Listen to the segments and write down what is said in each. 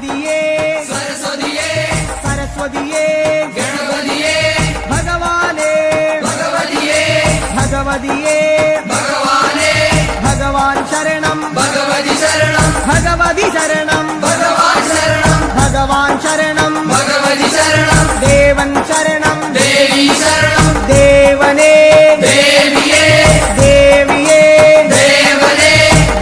ഗണപതിയേ സരസ്വതിയേ സരസ്വതിയേ ഗണപതിയേ ഭഗവാനേ ഭഗവതിയേ ഭഗവതിയേ ഭഗവാനേ ഭഗവാൻ ശരണം ഭഗവതി ശരണം ഭഗവതി ശരണം ഭഗവാൻ ശരണം ഭഗവാൻ ശരണം ഭഗവതി ശരണം ദേവൻ ശരണം ദേവി ശരണം ദേവനേ ദേവിയേ ദേവിയേ ദേവനേ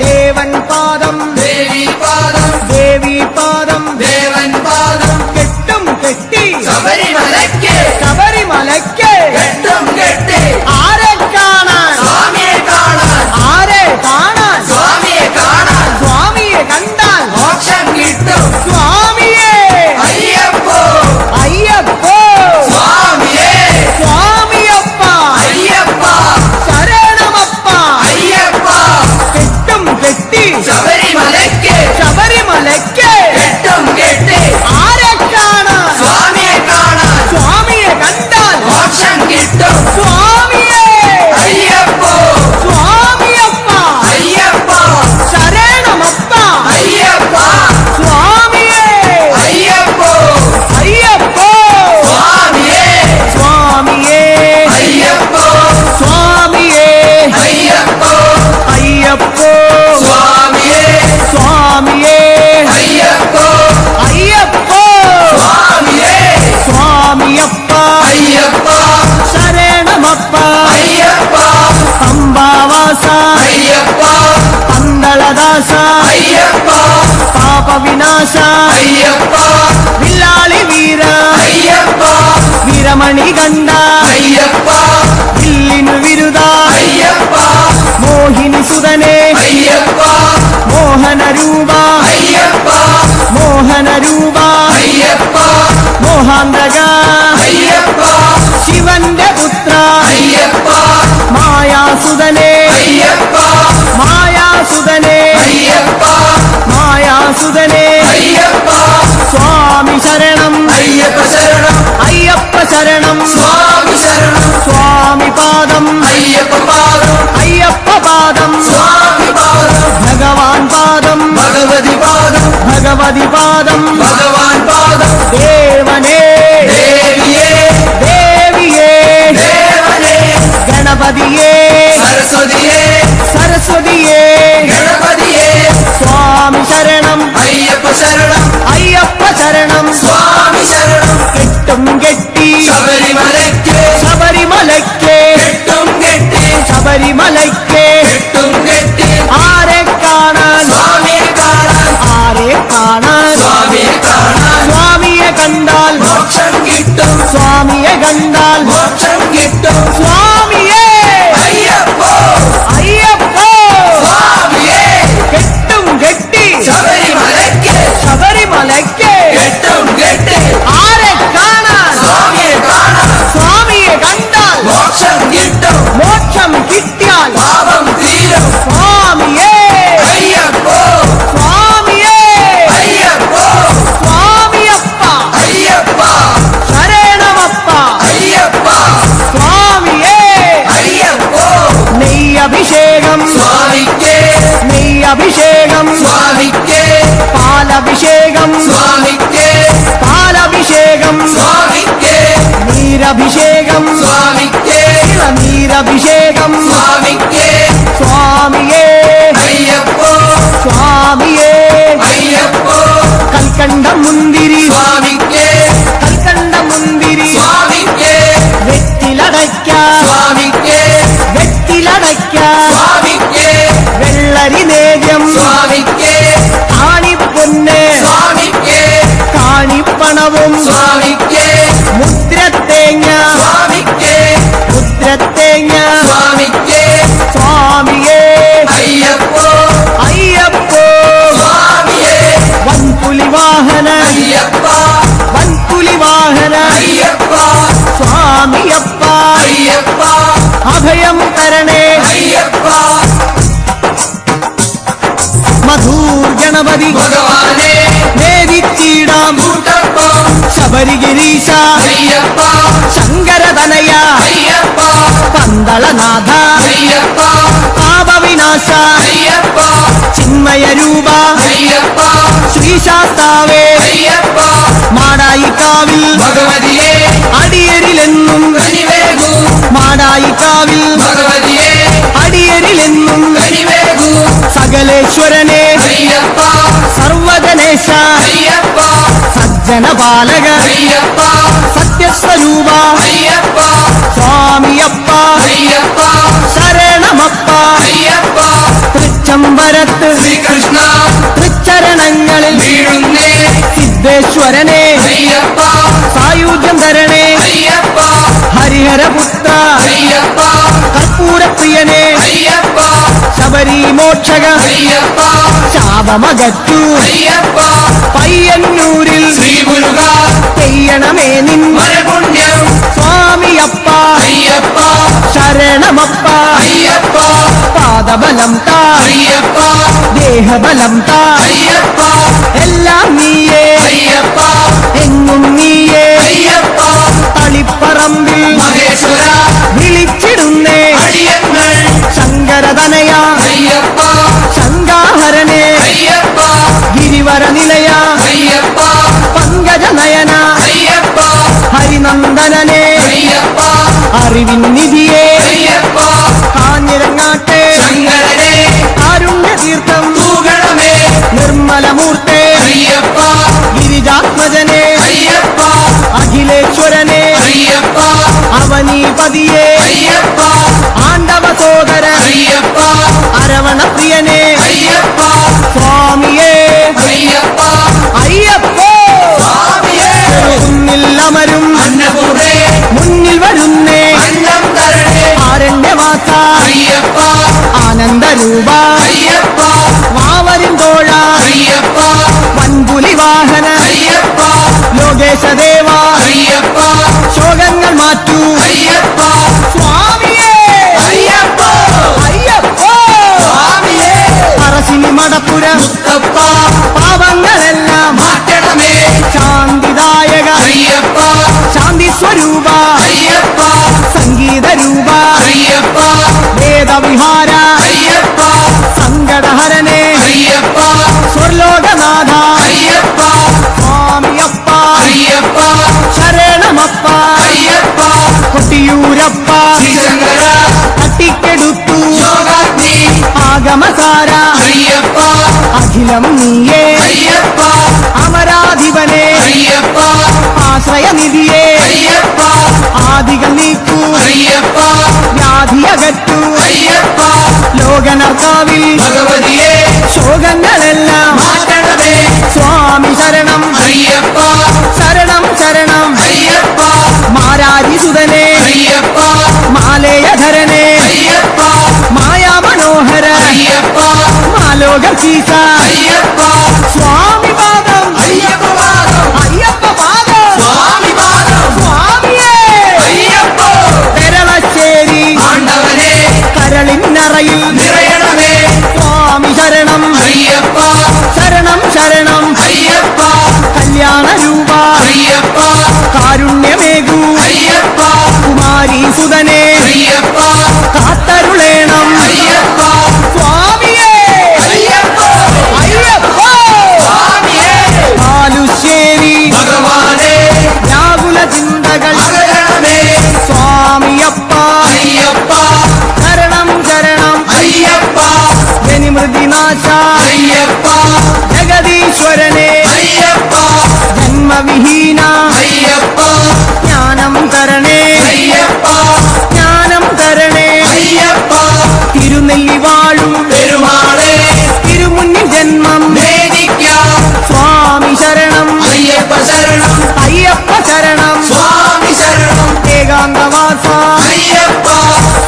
ദേവൻ പാദം ദേവി പാദം ദേവി പാദം ദേവൻ പാദം കെട്ടും കെട്ടി ശബരിമലയ്ക്ക് ശബരിമലയ്ക്ക് കെട്ടും കെട്ടി ആരെ കാണാൻ സ്വാമിയെ കാണാൻ ആരെ കാണാൻ സ്വാമിയെ കാണാൻ സ്വാമിയെ കണ്ടാൽ മോക്ഷം കിട്ടും സ്വാമിയേ അയ്യപ്പോ അയ്യപ്പോ സ്വാമിയേ സ്വാമിയപ്പ അയ്യപ്പ ശരണമപ്പ അയ്യപ്പ കെട്ടും കെട്ടി ശബരിമലയ്ക്ക് ശബരിമലയ്ക്ക് കെട്ടും കെട്ടി ആരെ കാണാൻ സ്വാമിയെ കാണാൻ സ്വാമിയെ കണ്ടാൽ മോക്ഷം കിട്ടും സ്വാമിയേ അയ്യപ്പോ സ്വാമിയപ്പ അയ്യപ്പ ശരണമപ്പ അയ്യപ്പ സ്വാമിയേ അയ്യപ്പോ അയ്യപ്പോ സ്വാമിയേ സ്വാമിയേ അയ്യപ്പോ സ്വാമിയേ അയ്യപ്പോ അയ്യപ്പോ സ്വാമിയേ സ്വാമിയേ അയ്യപ്പോ അയ്യപ്പോ സ്വാമിയേ സ്വാമിയപ്പ അയ്യപ്പ ശരണമപ്പ അയ്യപ്പ പമ്പാവാസ അയ്യപ്പ പന്തളദാസ അയ്യപ്പ പാപ വിനാശ അയ്യപ്പ വില്ലാളി വീര അയ്യപ്പ വീരമണി കണ്ട അയ്യപ്പ വില്ലിനു വിരുദ അയ്യപ്പ മോഹിനി സുതനെ അയ്യപ്പ മോഹന രൂപ അയ്യപ്പ മോഹന രൂപ അയ്യപ്പ മോഹാന്തക അയ്യപ്പ ശിവന്റെ പുത്ര അയ്യപ്പ മായാസുതനെ അയ്യപ്പ മായാസുതനെ അയ്യപ്പ മായാസുതനെ അയ്യപ്പ സ്വാമി ശരണം അയ്യപ്പ ശരണം അയ്യപ്പ ശരണം സ്വാമി ശരണം സ്വാമി പാദം അയ്യപ്പ പാദം അയ്യപ്പ പാദം സ്വാമി പാദം ഭഗവാൻ പാദം ഭഗവതി പാദം ഭഗവതി പാദം ഭഗവാൻ പാദം ദേവനേ ദേവിയേ ദേവിയേ ദേവനേ ഗണപതിയേ സരസ്വതിയേ സരസ്വതിയേ ഗണപതിയേ സ്വാമി ശരണം അയ്യപ്പ ശരണം അയ്യപ്പ ശരണം സ്വാമി ശരണം കെട്ടും കെട്ടി ശബരിമലയ്ക്ക് ശബരിമലയ്ക്ക് കെട്ടും കെട്ടി ശബരിമലയ്ക്ക് കെട്ടും കെട്ടി ആരെ കാണാൻ സ്വാമിയെ കാണാൻ ആരെ കാണാൻ സ്വാമിയെ കാണാൻ സ്വാമിയെ കണ്ടാൽ മോക്ഷം കിട്ടും സ്വാമിയെ കണ്ടാൽ മോക്ഷം കിട്ടും സ്വാമിയേ അയ്യപ്പോ അയ്യപ്പോ സ്വാമിയേ കെട്ടും കെട്ടി ശബരിമലയ്ക്ക് ശബരിമലയ്ക്ക് കെട്ടും കെട്ടി ആരെ കാണാൻ സ്വാമിയെ കാണാൻ സ്വാമിയെ കണ്ടാൽ മോക്ഷം കിട്ടും മോക്ഷം കിട്ടിയാൽ പാപം തീരും സ്വാമിയേ അയ്യപ്പോ സ്വാമിയേ അയ്യപ്പോ സ്വാമിയപ്പ അയ്യപ്പ ശരണമപ്പ അയ്യപ്പ സ്വാമിയേ അയ്യപ്പോ നെയ്യഭിഷേകം സ്വാമിക്ക് നെയ്യഭിഷേകം സ്വാമിക്ക് പാലഭിഷേകം സ്വാമിക്ക് പാലഭിഷേകം സ്വാമിക്ക് നീരഭിഷേകം സ്വാമിക്ക് നീരഭിഷേകം സ്വാമിക്ക് സ്വാമിയേ അയ്യപ്പോ സ്വാമിയേ അയ്യപ്പോ കൽക്കണ്ട മുന്തിരി സ്വാമിക്ക് കൽക്കണ്ട മുന്തിരി സ്വാമിക്ക് വെറ്റിലടയ്ക്ക സ്വാമിക്ക് വെറ്റിലടയ്ക്ക സ്വാമിക്ക് വെള്ളരി നേദ്യം സ്വാമിക്ക് കാണിപ്പൊന്ന് സ്വാമിക്ക് കാണിപ്പണവും സ്വാമിക്ക് മുദ്രത്തേങ്ങ സ്വാമിക്ക് മുദ്രത്തേങ്ങ സ്വാമിക്ക് സ്വാമിയേ അയ്യപ്പോ അയ്യപ്പോ സ്വാമിയേ വൻപുലി വാഹന അയ്യപ്പ വൻപുലി വാഹന അയ്യപ്പ സ്വാമിയപ്പ അയ്യപ്പ അഭയം തരണേ അയ്യപ്പ മധൂർ ഗണപതി ഭഗവാനേ നേദിച്ചിടാം കൂട്ടപ്പോ ശബരിഗിരീശ അയ്യപ്പ ശങ്കരതനയ അയ്യപ്പ പന്തളനാഥ അയ്യപ്പ പാപവിനാശ അയ്യപ്പ ചിന്മയ രൂപ അയ്യപ്പ ശ്രീശാസ്താവേ മാടായിക്കാവിൽ ഭഗവതിയെ അടിയരിലെന്നും കനിവേകൂ മാടായിക്കാവിൽ ഭഗവതിയെ അടിയരിലെന്നും കനിവേകൂ സകലേശ്വരനെ അയ്യപ്പ സർവഗണേശ അയ്യപ്പ സജ്ജനപാലക അയ്യപ്പ സത്യസ്വരൂപ അയ്യപ്പ സ്വാമിയപ്പ അയ്യപ്പ ശരണമപ്പ അയ്യപ്പ തൃച്ചംബരത്ത് ശ്രീകൃഷ്ണ തൃച്ചരണങ്ങളിൽ വീഴുന്നേ സിദ്ധേശ്വരനെ അയ്യപ്പ സായുജ്യം തരണേ അയ്യപ്പ ഹരിഹരപുത്ര അയ്യപ്പ കർപ്പൂരപ്രിയനെ അയ്യപ്പ ശബരി മോക്ഷക അയ്യപ്പ ശാപമകറ്റു അയ്യപ്പ പയ്യന്നൂരിൽ ശ്രീ മുരുക ചെയ്യണമേ നിൻ വരപുണ്യം സ്വാമിയപ്പ അയ്യപ്പ ശരണമപ്പ അയ്യപ്പ പാദബലം താ അയ്യപ്പ ദേഹബലം താ അയ്യപ്പ എല്ലാം നീയേ അയ്യപ്പ എങ്ങും നീയേ അയ്യപ്പ തളിപ്പറമ്പിൽ മഹേശ്വര വിളിച്ചിടുന്നേ അടിയങ്ങൾ ശങ്കരതനയ അയ്യപ്പ ശങ്കാഹരനെ അയ്യപ്പ ഗിരിവര നിലയ അയ്യപ്പ പങ്കജനയന അയ്യപ്പ ഹരിനന്ദനനെ അയ്യപ്പ അറിവിൻ നിധിയെ അയ്യപ്പ കാഞ്ഞിരങ്ങാട്ടെ ശങ്കരനെ കാരുണ്യതീർത്ഥം തൂകണമേ നിർമ്മലമൂർത്തെ അയ്യപ്പ ഗിരിജാത്മജനെ അയ്യപ്പ അഖിലേശ്വരനെ അയ്യപ്പ അവനീപതിയെ അയ്യപ്പ ആണ്ടവ സോദര അയ്യപ്പ അരവണപ്രിയനെ അയ്യപ്പ സ്വാമിയേ അയ്യപ്പ അയ്യപ്പോ സ്വാമിയേ മുന്നിൽ അമരും അന്നപൂർണേ മുന്നിൽ വരുന്നേ അന്നം തരണേ ആരണ്യവാസ അയ്യപ്പ ആനന്ദരൂപ അയ്യപ്പ വാവരും തോഴ അയ്യപ്പ വൻപുലി വാഹന അയ്യപ്പ ലോകേശദേവ അയ്യപ്പ ശോകങ്ങൾ മാറ്റൂ അയ്യപ്പ സ്വാമിയേ അയ്യപ്പ അയ്യപ്പോ സ്വാമിയേ പറശ്ശിനി മടപ്പുര മുത്തപ്പ പാപങ്ങളെല്ലാം മാറ്റണമേ ശാന്തിദായക അയ്യപ്പ ശാന്തി സ്വരൂപ അയ്യപ്പ സംഗീതരൂപ അയ്യപ്പ വേദവിഹാര അയ്യപ്പ സങ്കടഹരനെ അയ്യപ്പ സ്വർലോകനാഥ അയ്യപ്പ സ്വാമിയപ്പ അയ്യപ്പ ശരണമപ്പ അയ്യപ്പ കൊട്ടിയൂരപ്പ ശ്രീശങ്കര തട്ടിക്കെടുത്തു യോഗാഗ്നി ആഗമസാര അയ്യപ്പ അഖിലം നീയേ അയ്യപ്പ അമരാധിപനെ അയ്യപ്പ ആശ്രയനിധിയെ അയ്യപ്പ ആദികൾ നീക്കൂ അയ്യപ്പ വ്യാധിയകറ്റു അയ്യപ്പ ലോകനർക്കാവിൽ ഭഗവതിയെ ശോകങ്ങളെല്ലാം മാറ്റണമേ സ്വാമി ശരണം അയ്യപ്പ ശരണം ശരണം അയ്യപ്പ മാരാരിസുതനെ അയ്യപ്പ മാലേയധരനെ അയ്യപ്പ മായാമനോഹര അയ്യപ്പ മാലോകീശ അയ്യപ്പ സ്വാമി പാദം അയ്യപ്പ പാദം അയ്യപ്പ പാദം സ്വാമി പാദം സ്വാമിയേ അയ്യപ്പ കേരളശ്ശേരി ആണ്ടവനെ കരളിന്നറയിൽ നിറയണമേ സ്വാമി ശരണം അയ്യപ്പ ശരണം ശരണം അയ്യപ്പ കല്യാണരൂപ അയ്യപ്പ കാരുണ്യമേകൂ അയ്യപ്പ കുമാരീസുതനെ അയ്യപ്പ കാത്തരുളേണം അയ്യപ്പ സ്വാമിയേ അയ്യപ്പ അയ്യപ്പ സ്വാമിയേ ബാലുശ്ശേരി ഭഗവാനെ വ്യാകുല ചിന്തകൾ അകരണമേ സ്വാമിയപ്പ അയ്യപ്പ ശരണം ശരണം അയ്യപ്പ ജനിമൃതിനാശ അയ്യപ്പ ജഗദീശ്വരനെ അയ്യപ്പ ജന്മവിഹീന അയ്യപ്പ ജ്ഞാനം തരണേ അയ്യപ്പ ജ്ഞാനം തരണേ അയ്യപ്പ തിരുനെല്ലി വാഴും പെരുമാളെ തിരുമുന്നിൽ ജന്മം വേദിക്കാം സ്വാമി ശരണം അയ്യപ്പ ശരണം അയ്യപ്പ ശരണം സ്വാമി ശരണം ഏകാന്തവാസ അയ്യപ്പ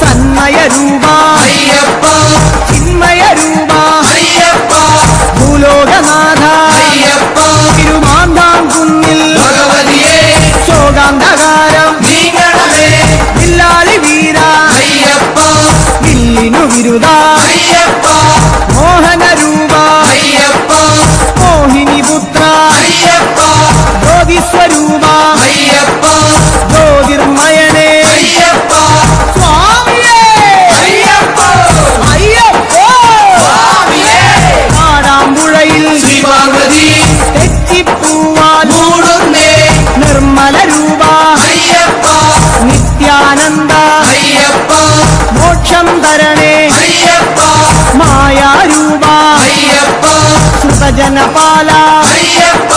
സന്മയരൂപ അയ്യപ്പ ചിന്മയരൂപ അയ്യപ്പ ഭൂലോകനാഥ അയ്യപ്പ തിരുമാന്താം കുന്നിൽ ഭഗവതിയെ ശോകാന്ധകാരം നീങ്ങണമേ വില്ലാളി വീര അയ്യപ്പ വില്ലിനു വിരുദ അയ്യപ്പ മോഹനരൂപ അയ്യപ്പ മോഹിനി പുത്ര അയ്യപ്പ ജ്യോതിസ്വരൂപ അയ്യപ്പ ജ്യോതിർമയനെ അയ്യപ്പ സ്വാമിയേ അയ്യപ്പ മംഗളരൂപ അയ്യപ്പ നിത്യാനന്ദ അയ്യപ്പ മോക്ഷം തരണേ അയ്യപ്പ മായാരൂപ അയ്യപ്പ ശ്രുതജനപാല അയ്യപ്പ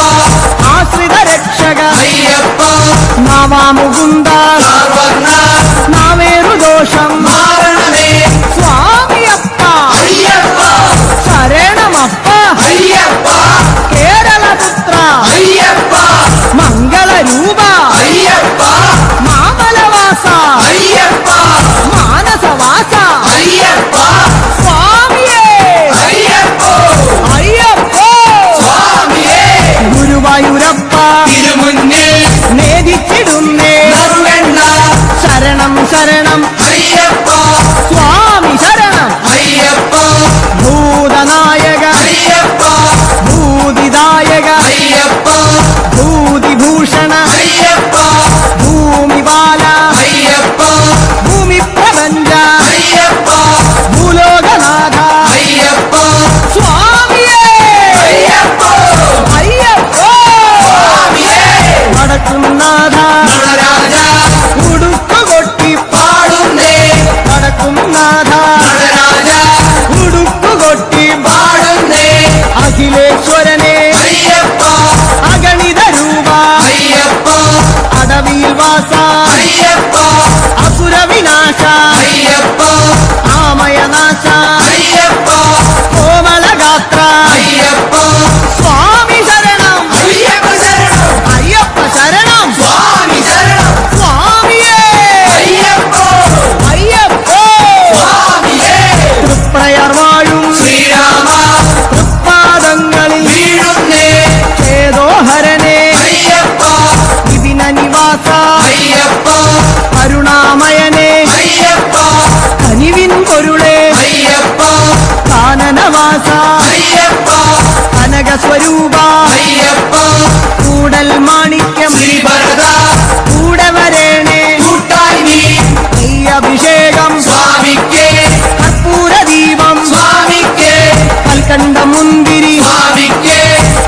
ആശ്രിത രക്ഷക അയ്യപ്പ നാവാമുകുന്ദ സർവ്വജ്ഞ നാവേറുദോഷം മാരണമേ സ്വാമിയപ്പ അയ്യപ്പ ശരണമപ്പ അയ്യപ്പ കേരളപുത്ര അയ്യപ്പ മംഗളരൂപ അയ്യപ്പ മാമലവാസ അയ്യപ്പ മാനസവാസ അയ്യപ്പ സ്വാമിയേ അയ്യപ്പ അയ്യപ്പോ സ്വാമിയേ ഗുരുവായൂരപ്പ തിരുമുന്നിൽ നേദിച്ചിടുന്നേ നറുവെണ്ണ ശരണം ശരണം അയ്യപ്പ സ്വാമി ശരണം അയ്യപ്പ ഭൂതനായക അയ്യപ്പ ഭൂതിദായക അയ്യപ്പ ഭൂതിഭൂഷണ അയ്യപ്പ ഭൂമിപാല അയ്യപ്പ ഭൂമി പ്രപഞ്ച അയ്യപ്പ ഭൂലോകനാഥ അയ്യപ്പ സ്വാമിയേ അയ്യപ്പ അയ്യപ്പോ സ്വാമിയേ വടക്കുംനാഥ നടരാജ ഉടുക്കുകൊട്ടി പാടുന്നേ വടക്കുംനാഥ നടരാജ ഉടുക്കുകൊട്ടി പാടുന്നേ അഖിലേശ്വരനെ അയ്യപ്പ അഗണിത രൂപ അയ്യപ്പ അടവിയിൽ വാസ അയ്യപ്പ അസുരവിനാശ അയ്യപ്പ ആമയനാശ അയ്യപ്പ കോമളഗാത്ര അയ്യപ്പ സ്വാമി ശരണം അയ്യപ്പ ശരണം അയ്യപ്പ ശരണം സ്വാമി ശരണം സ്വാമിയേ അയ്യപ്പ അയ്യപ്പോ സ്വാമിയേ തൃപ്രയർ വാഴും ശ്രീരാമ തൃപ്പാദങ്ങളിൽ വീഴുന്നേ ചേതോഹരനെ അയ്യപ്പ വിപിന നിവാസ അയ്യപ്പ കരുണാമയനെ അയ്യപ്പ കനിവിൻ പൊരുളെ അയ്യപ്പ കാനനവാസ അയ്യപ്പ കനകസ്വരൂപ അയ്യപ്പ കൂടൽ മാണിക്യം ശ്രീഭരത കൂടെ വരേണേ കൂട്ടായി നീ അഭിഷേകം സ്വാമിക്കേ കർപ്പൂരദീപം സ്വാമിക്കേ കൽക്കണ്ട മുന്തിരി സ്വാമിക്കേ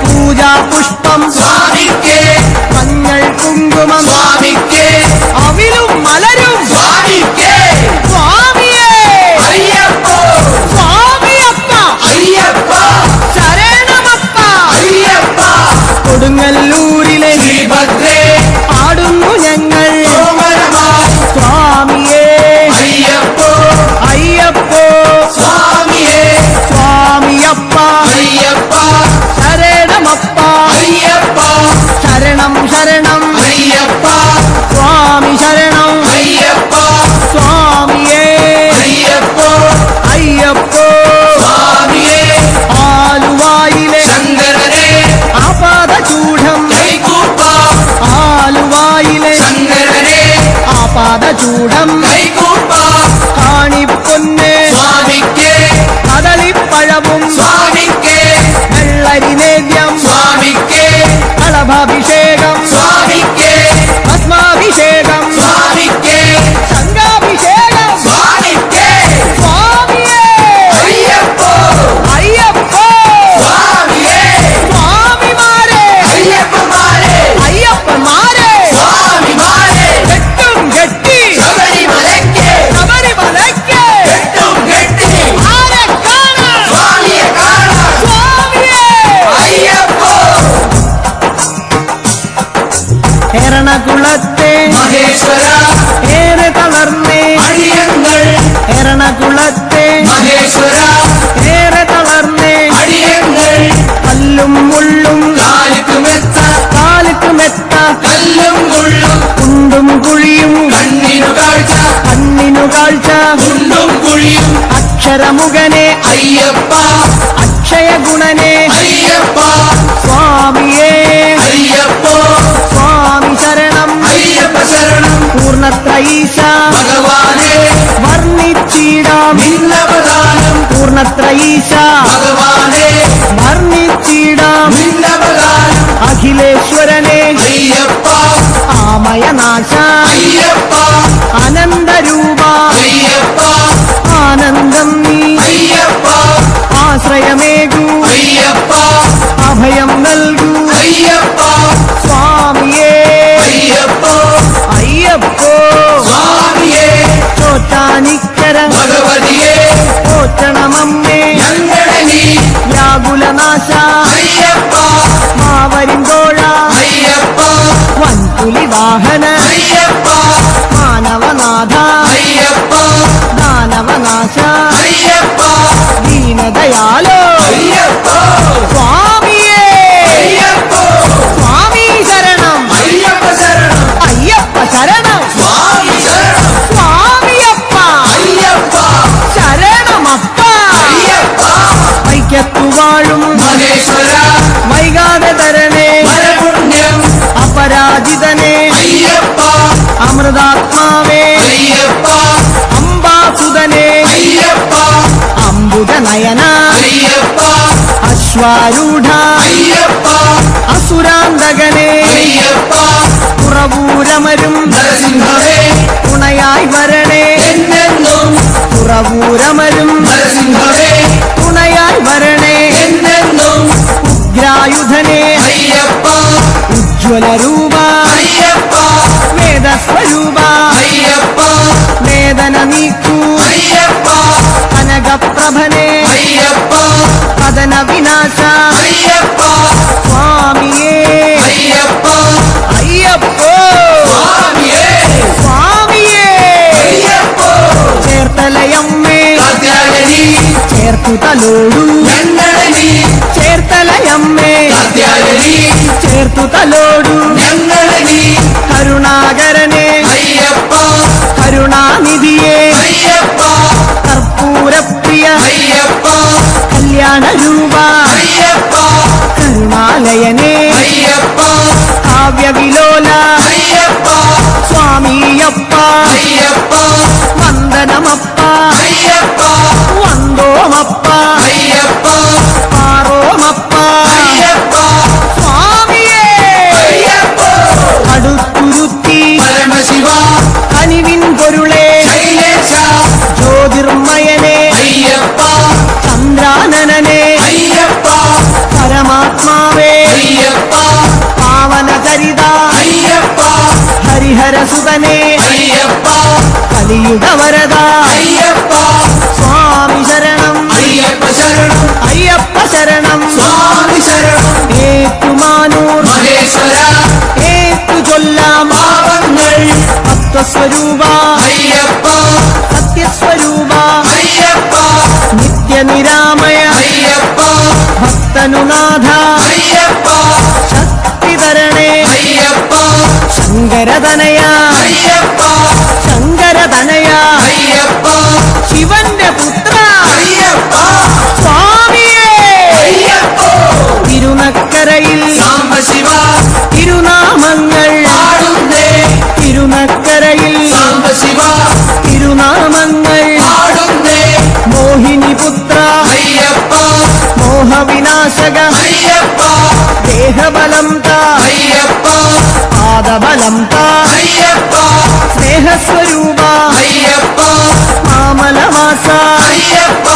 പൂജാ പുഷ്പം സ്വാമിക്കേ മഞ്ഞൾ കുങ്കുമം സ്വാമിക്കേ അവിലും മലരും സ്വാമിക്കേ സ്വാമിയേ അയ്യപ്പ സ്വാമിയപ്പ അയ്യപ്പ ശരണമപ്പ അയ്യപ്പ കൊടുങ്ങല്ലൂരിലെ ശ്രീഭദ്രേ പാടുന്നു ഞങ്ങൾ കോമരമായി സ്വാമിയേ അയ്യപ്പ അയ്യപ്പോ സ്വാമിയേ സ്വാമിയപ്പ അയ്യപ്പ ശരണമപ്പ അയ്യപ്പ ശരണം ശരണം അയ്യപ്പ സ്വാമി ശരണം അയ്യപ്പ സ്വാമിയേ അയ്യപ്പ അയ്യപ്പോ സ്വാമിയേ ആലുവായിലെ ശങ്കരനെ ആപാദചൂഢം കൈകൂപ്പ ആലുവായിലെ ശങ്കരനെ ആപാദചൂഢം കൈകൂപ്പ കാണിപ്പൊന്നെ സ്വാമിക്കേ കദളിപ്പഴവും സ്വാമിക്കേ വെള്ളരിനേദ്യം സ്വാമിക്കേ കളഭാഭിഷേകം സ്വാമിക്കേ ഭസ്മാഭിഷേകം സ്വാമിക്കേ സംഘാഭിഷേകം സ്വാമിക്കേ സ്വാമിയേ അയ്യപ്പ അയ്യപ്പോ സ്വാമിയേ സ്വാമിമാരെ അയ്യപ്പമാരെ അയ്യപ്പന്മാരെ സ്വാമിമാരെ കെട്ടും കെട്ടി ശബരിമലയ്ക്ക് ശബരിമലയ്ക്ക് കെട്ടും കെട്ടി ആരെ കാണാൻ സ്വാമിയെ കാണാൻ സ്വാമിയേ അയ്യപ്പ എറണാകുളത്തെ മഹേശ്വര ഏറെ തളർന്നേ അടിയങ്ങൾ എറണാകുളത്തെ മഹേശ്വര ഏറെ തളർന്നേ അടിയങ്ങൾ കല്ലും മുള്ളും കാലിക്കുമെത്ത കാലിക്ക് മെത്ത കല്ലും മുള്ളും കുണ്ടും കുഴിയും കണ്ണിനു കാഴ്ച കണ്ണിനു കാഴ്ച കുണ്ടും കുഴിയും അക്ഷരമുഖനെ അയ്യപ്പ അക്ഷയ ഗുണനെ അയ്യപ്പ സ്വാമിയേ അയ്യപ്പ സ്വാമി ശരണം അയ്യപ്പ ശരണം പൂർണ്ണത്രയീശ ഭഗവാനെ വർണ്ണിച്ചിടാം ഭിന്നപദാനം പൂർണ്ണത്രയീശ ഭഗവാനെ വർണ്ണിച്ചിടാം ഭിന്നപദാനം അഖിലേശ്വരനെ അയ്യപ്പ ആമയനാശ അയ്യപ്പ അനന്തരൂപ അയ്യപ്പ ആനന്ദം നീ അയ്യപ്പ ആശ്രയമേകൂ അയ്യപ്പ അഭയം നൽകൂ അയ്യപ്പ സ്വാമിയേ അയ്യപ്പ മോഹന അയ്യപ്പ മാനവനാഥ അയ്യപ്പ ദാനവനാശ അയ്യപ്പ ദീനദയാലോ അയ്യപ്പ സ്വാമിയേ അയ്യപ്പ സ്വാമി ശരണം അയ്യപ്പ ശരണം അയ്യപ്പ ശരണം സ്വാമി ശരണം സ്വാമിയപ്പ അയ്യപ്പ ശരണമപ്പ അയ്യപ്പ വൈക്കത്തു വാഴും മഹേശ്വര വൈകാതെ തരണേ പരപുണ്യം അപരാജിതനെ അയ്യപ്പ അമൃതാത്മാവേ അയ്യപ്പ അംബാസുതനെ അയ്യപ്പ അംബുജനയന അയ്യപ്പ അശ്വാരൂഢ അയ്യപ്പ അസുരാന്തകനെ അയ്യപ്പ തുറവൂരമരും നരസിംഹമേ തുണയായി വരണേ എന്നെന്നും തുറവൂരമരും നരസിംഹമേ തുണയായി വരണേ എന്നെന്നും ഉഗ്രായുധനെ അയ്യപ്പ ഉജ്ജ്വലരൂപ അയ്യപ്പ വേദസ്വരൂപ അയ്യപ്പ വേദന നീക്കൂ അയ്യപ്പ കനകപ്രഭനെ അയ്യപ്പ പതന വിനാശ അയ്യപ്പ സ്വാമിയേ അയ്യപ്പ അയ്യപ്പോ സ്വാമിയേ സ്വാമിയേ അയ്യപ്പ ചേർത്തലയമ്മേ കാത്യായനി ചേർത്തു തലോടു ഞങ്ങളനി ചേർത്തലയമ്മേ കാത്യായനി ചേർത്തു തലോടു ഞങ്ങളനി കരുണാകരനെ അയ്യപ്പ കരുണാനിധിയെ അയ്യപ്പ കർപ്പൂരപ്രിയ അയ്യപ്പ കല്യാണരൂപ അയ്യപ്പ കരുണാലയനെ അയ്യപ്പ കാവ്യവിലോല അയ്യപ്പ സ്വാമിയപ്പ അയ്യപ്പ വന്ദനമപ്പ അയ്യപ്പ വന്ദോമപ്പ അയ്യപ്പ പാറോമപ്പ അയ്യപ്പ സ്വാമിയേ അയ്യപ്പ അടുത്തുരുത്തി പരമശിവ കനിവിൻ പൊരുളേ ശൈലേശ ജ്യോതിർമയനെ അയ്യപ്പ ചന്ദ്രാനനനെ അയ്യപ്പ പരമാത്മാവേ അയ്യപ്പ പാവനചരിത അയ്യപ്പ ഹരിഹരസുതനെ അയ്യപ്പ കലിയുഗവരദ അയ്യപ്പ സ്വാമി ശരണം അയ്യപ്പ ശരണം അയ്യപ്പ ശരണം സ്വാമി ശരണം ഏറ്റുമാനൂർ മഹേശ്വര ഏറ്റു ചൊല്ലാം പാവങ്ങൾ തത്വസ്വരൂപ അയ്യപ്പ സത്യസ്വരൂപ അയ്യപ്പ നിത്യനിരാമയ അയ്യപ്പ ഭക്തനുനാഥ അയ്യപ്പ ശക്തിധരണേ അയ്യപ്പ ശങ്കരതനയ അയ്യപ്പ ശങ്കരതനയ അയ്യപ്പ ശിവന്റെ പുത്ര അയ്യപ്പ സ്വാമിയേ അയ്യപ്പ തിരുനക്കരയിൽ സാംബശിവ തിരുനാമങ്ങൾ പാടുന്നേ തിരുനക്കരയിൽ സാംബശിവ തിരുനാമങ്ങൾ പാടുന്നേ മോഹിനിപുത്ര അയ്യപ്പ മോഹവിനാശക അയ്യപ്പ ദേഹബലം താ അയ്യപ്പ പാദബലം താ അയ്യപ്പ സ്നേഹസ്വരൂപ അയ്യപ്പ മാമലവാസ അയ്യപ്പ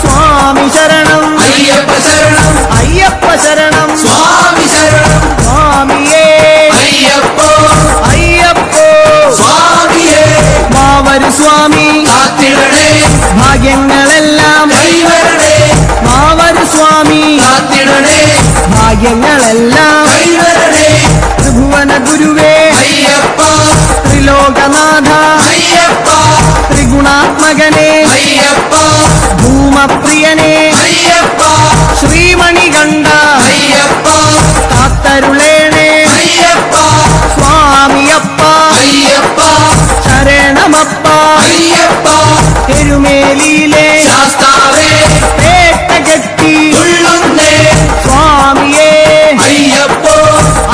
സ്വാമി ശരണം അയ്യപ്പ ശരണം അയ്യപ്പ ശരണം സ്വാമി ശരണം സ്വാമിയേ അയ്യപ്പ അയ്യപ്പോ സ്വാമിയേ മാവരു സ്വാമി കാത്തിടണേ ഭാഗ്യങ്ങളെല്ലാം കൈവരണേ മാവരു സ്വാമി കാത്തിടണേ ഭാഗ്യങ്ങളെല്ലാം കൈവരണേ ത്രിഭുവന ഗുരുവേ അയ്യപ്പ ത്രിലോകനാഥ അയ്യപ്പ ത്രിഗുണാത്മകനെ അയ്യപ്പ ഭൂമപ്രിയനെ അയ്യപ്പ ശ്രീമണികണ്ഠ അയ്യപ്പ കാത്തരുളേണേ അയ്യപ്പ സ്വാമിയപ്പ അയ്യപ്പ ശരണമപ്പ അയ്യപ്പ തിരുമേലിയിലെ ശാസ്താവേ പേട്ടകെട്ടി തുള്ളുന്നേ സ്വാമിയേ അയ്യപ്പോ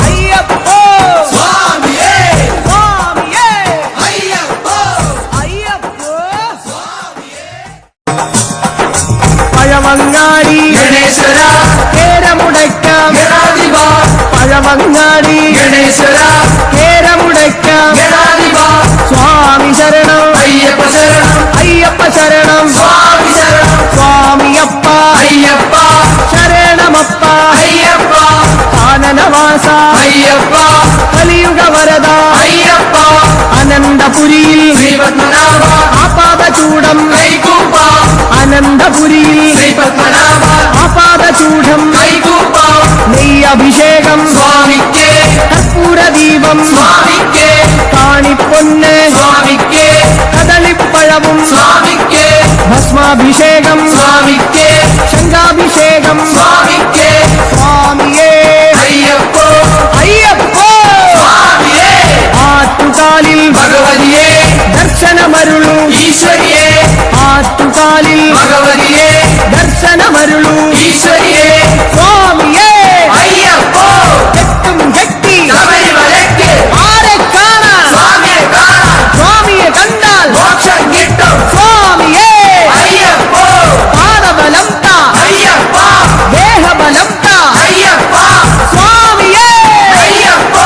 അയ്യപ്പോ സ്വാമിയേ സ്വാമിയേ അയ്യപ്പോ അയ്യപ്പോ സ്വാമിയേ പഴവങ്ങാടി ഗണേശ്വര കേരമുടയ്ക്കാം ഗണാധിപ പഴവങ്ങാടി ഗണേശ്വര കേരമുടയ്ക്കാം ഗണാധിപ സ്വാമി ശരണം അയ്യപ്പ ശരണം അയ്യപ്പ ശരണം സ്വാമി ശരണം സ്വാമിയപ്പ അയ്യപ്പ ശരണമപ്പ അയ്യപ്പ കാനനവാസ അയ്യപ്പ കലിയുഗവരദ അയ്യപ്പ അനന്തപുരിയിൽ ശ്രീപത്മനാഭ ആപാദചൂടം കൈകൂപ്പ അനന്തപുരിയിൽ ശ്രീപത്മനാഭ ആപാദചൂഢം കൈകൂപ്പ നെയ്യഭിഷേകം സ്വാമിക്കേ കർപ്പൂരദീപം സ്വാമിക്കേ തിലകവും സ്വാമിക്ക് ഭസ്മാഭിഷേകം സ്വാമിക്ക് ശംഖാഭിഷേകം സ്വാമിക്ക് സ്വാമിയേ അയ്യപ്പോ അയ്യപ്പോ സ്വാമിയേ ആറ്റുകാലിൽ ഭഗവതിയേ ദർശനമരുളൂ ഈശ്വരിയേ ആറ്റുകാലിൽ ഭഗവതിയേ ദർശനമരുളൂ ഈശ്വരിയേ സ്വാമിയേ അയ്യപ്പോ കെട്ടും കെട്ടി ശബരിമലയ്ക്ക് ആരെ കാണാൻ സ്വാമിയെ കാണാൻ സ്വാമിയെ കണ്ടാൽ മോക്ഷം കിട്ടും സ്വാമിയേ അയ്യപ്പോ പാദബലം താ അയ്യപ്പ ദേഹബലം താ അയ്യപ്പ സ്വാമിയേ അയ്യപ്പോ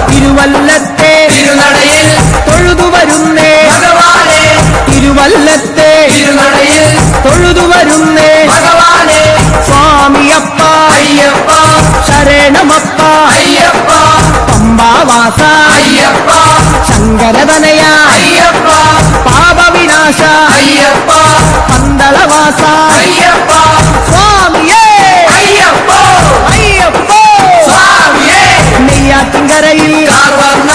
തിരുവല്ലത്തെ തിരുനടയിൽ തൊഴുതുവരുന്നേ ഭഗവാനെ തിരുവല്ലത്തെ തിരുനടയിൽ തൊഴുതുവരുന്നേ ഭഗവാനെ സ്വാമിയപ്പ അയ്യപ്പ ശരണമപ്പ അയ്യപ്പ പമ്പാവാസ അയ്യപ്പ ശങ്കരതനയ അയ്യപ്പ പാപവിനാശ അയ്യപ്പ പന്തളവാസ അയ്യപ്പ സ്വാമിയേ അയ്യപ്പോ അയ്യപ്പോ സ്വാമിയേ നെയ്യാറ്റിൻകരയിൽ കാർവർണ്ണ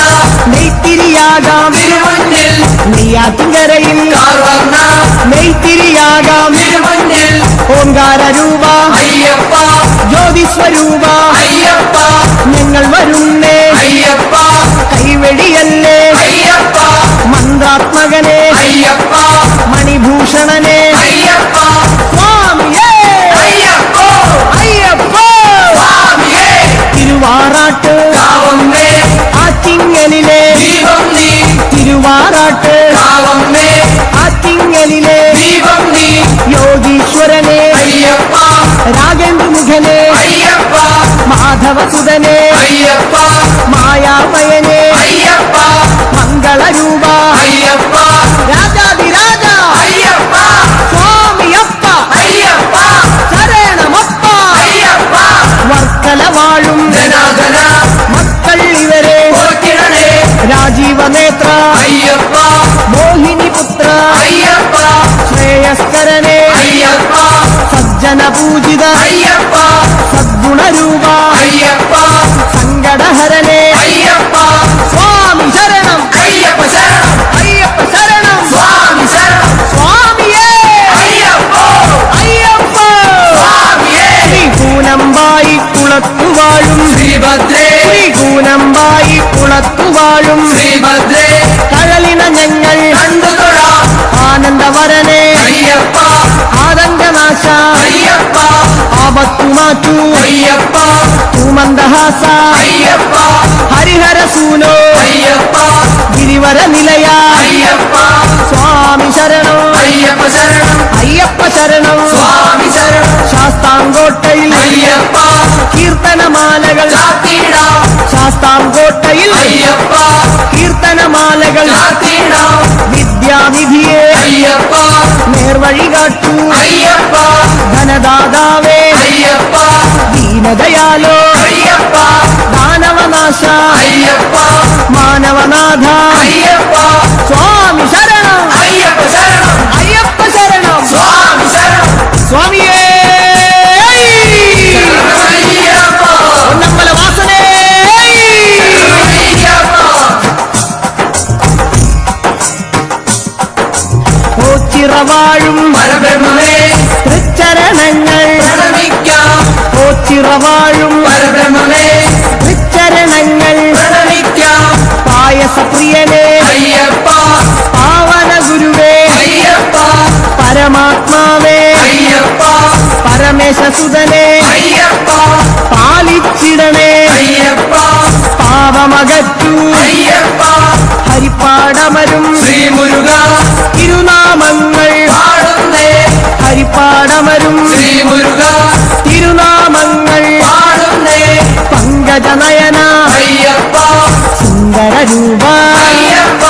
നെയ്ത്തിരിയാകാം തിരുമുന്നിൽ നെയ്യാറ്റിൻകരയിൽ കാർവർണ്ണ നെയ്ത്തിരിയാകാം തിരുമുന്നിൽ ഓംകാര രൂപ അയ്യപ്പ ജ്യോതിസ്വരൂപ അയ്യപ്പ ഞങ്ങൾ വരുന്നേ അയ്യപ്പ കൈവെടിയല്ലേ അയ്യപ്പ മന്ത്രാത്മകനെ അയ്യപ്പ മണിഭൂഷണനെ അയ്യപ്പ സ്വാമിയേ അയ്യപ്പോ അയ്യപ്പോ സ്വാമിയേ തിരുവാറാട്ട് കാവമ്മേ ആറ്റിങ്ങലിലെ ദീപം നീ തിരുവാറാട്ട് കാവമ്മേ ആറ്റിങ്ങലിലെ ദീപം നീ യോഗീശ്വരനെ അയ്യപ്പ രാഗേന്ദ്രമുഖനെ അയ്യപ്പ മാധവസുതനെ അയ്യപ്പ മായാമയനെ അയ്യപ്പ മംഗളരൂപ അയ്യപ്പ രാജാതിരാജ അയ്യപ്പ സ്വാമിയപ്പ അയ്യപ്പ ശരണമപ്പ അയ്യപ്പ വർക്കല വാഴും ജനാർദ്ദന മക്കൾ ഇവരെ പോറ്റിടണേ രാജീവനേത്ര അയ്യപ്പ മോഹിനിപുത്ര അയ്യപ്പ ശ്രേയസ്കരനെ അയ്യപ്പ സജ്ജന പൂജിത അയ്യപ്പ സദ്ഗുണരൂപ അയ്യപ്പ സങ്കടഹരനെ അയ്യപ്പ സ്വാമി ശരണം അയ്യപ്പ ശരണം അയ്യപ്പ ശരണം സ്വാമി ശരണം സ്വാമിയേ അയ്യപ്പോ അയ്യപ്പ സ്വാമിയേ ശ്രീകൂനമ്പായി കുളത്തുവാഴും ശ്രീഭദ്രേ ശ്രീകൂനമ്പായി കുളത്തുവാഴും ശ്രീഭദ്രേ കഴലിന ഞങ്ങൾ കണ്ടുതൊഴാം ആനന്ദവരനെ അയ്യപ്പ ആതങ്കനാശ അയ്യപ്പ ആപത്തുമാറ്റൂ അയ്യപ്പ തൂമന്ദഹാസ അയ്യപ്പ ഹരിഹരസൂനോ അയ്യപ്പ ഗിരിവര നിലയ അയ്യപ്പ സ്വാമി ശരണം അയ്യപ്പ ശരണം അയ്യപ്പ ശരണം സ്വാമി ശരണം ശാസ്താംകോട്ടയിൽ അയ്യപ്പ കീർത്തനമാലകൾ ചാത്തിടാം ശാസ്താംകോട്ടയിൽ അയ്യപ്പ കീർത്തനമാലകൾ ചാത്തിടാം വിദ്യാനിധിയെ അയ്യപ്പ നേർവഴി കാട്ടൂ അയ്യപ്പ ധനദാതാവേ അയ്യപ്പ ദീനദയാലോ അയ്യപ്പ ദാനവനാശ അയ്യപ്പ മാനവനാഥ അയ്യപ്പ സ്വാമി ശരണം അയ്യപ്പ ശരണം അയ്യപ്പ ശരണം സ്വാമി ശരണം സ്വാമിയേ അയ്യപ്പ പൊന്നമ്പല വാസനേ അയ്യപ്പ ഓച്ചിറവാഴും പരബ്രഹ്മമേ തൃച്ചരണങ്ങൾ പ്രണമിക്കാം ഓച്ചിറവാഴും പരബ്രഹ്മമേ തൃച്ചരണങ്ങൾ പ്രണമിക്കാം പായസപ്രിയനെ അയ്യപ്പ പാവന ഗുരുവേ അയ്യപ്പ പരമാത്മാവേ അയ്യപ്പ പരമേശസുതനെ അയ്യപ്പ പാലിച്ചിടണേ അയ്യപ്പ പാപമകറ്റൂ അയ്യപ്പ ഹരിപ്പാടമരും ശ്രീമുരുക തിരുനാമങ്ങൾ പാടുന്നേ ഹരിപ്പാടമരും ശ്രീമുരുക തിരുനാമങ്ങൾ പാടുന്നേ പങ്കജനയന അയ്യപ്പ സുന്ദരരൂപ അയ്യപ്പ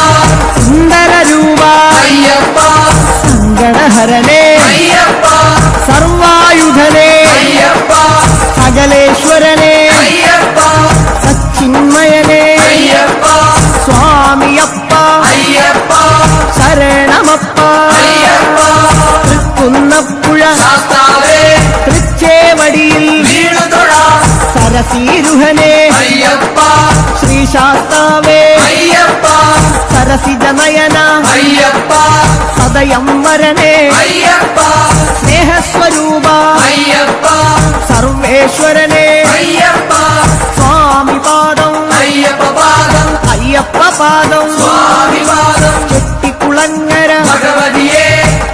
സുന്ദരരൂപ അയ്യപ്പ സങ്കടഹരനെ അയ്യപ്പ സർവായുധനെ അയ്യപ്പ സകലേശ്വരനെ അയ്യപ്പ സച്ചിന്മയനെ അയ്യപ്പ സ്വാമിയപ്പ അയ്യപ്പ ശരണമപ്പ അയ്യപ്പ തൃക്കുന്നപ്പുഴ ശാസ്താവേ തൃച്ചേവടിയിൽ വീണുതൊഴാം സരസീരുഹനെ അയ്യപ്പ ശ്രീശാസ്താവേ അയ്യപ്പ സരസിജനയന അയ്യപ്പ സദാ హృదయం వరనే అయ్యప్ప స్నేహస్వరూప అయ్యప్ప సర్వేశ్వరనే అయ్యప్ప స్వామి పాదం అయ్యప్ప పాదం అయ్యప్ప పాదం స్వామి పాదం చెట్టి కుళంగర భగవదియే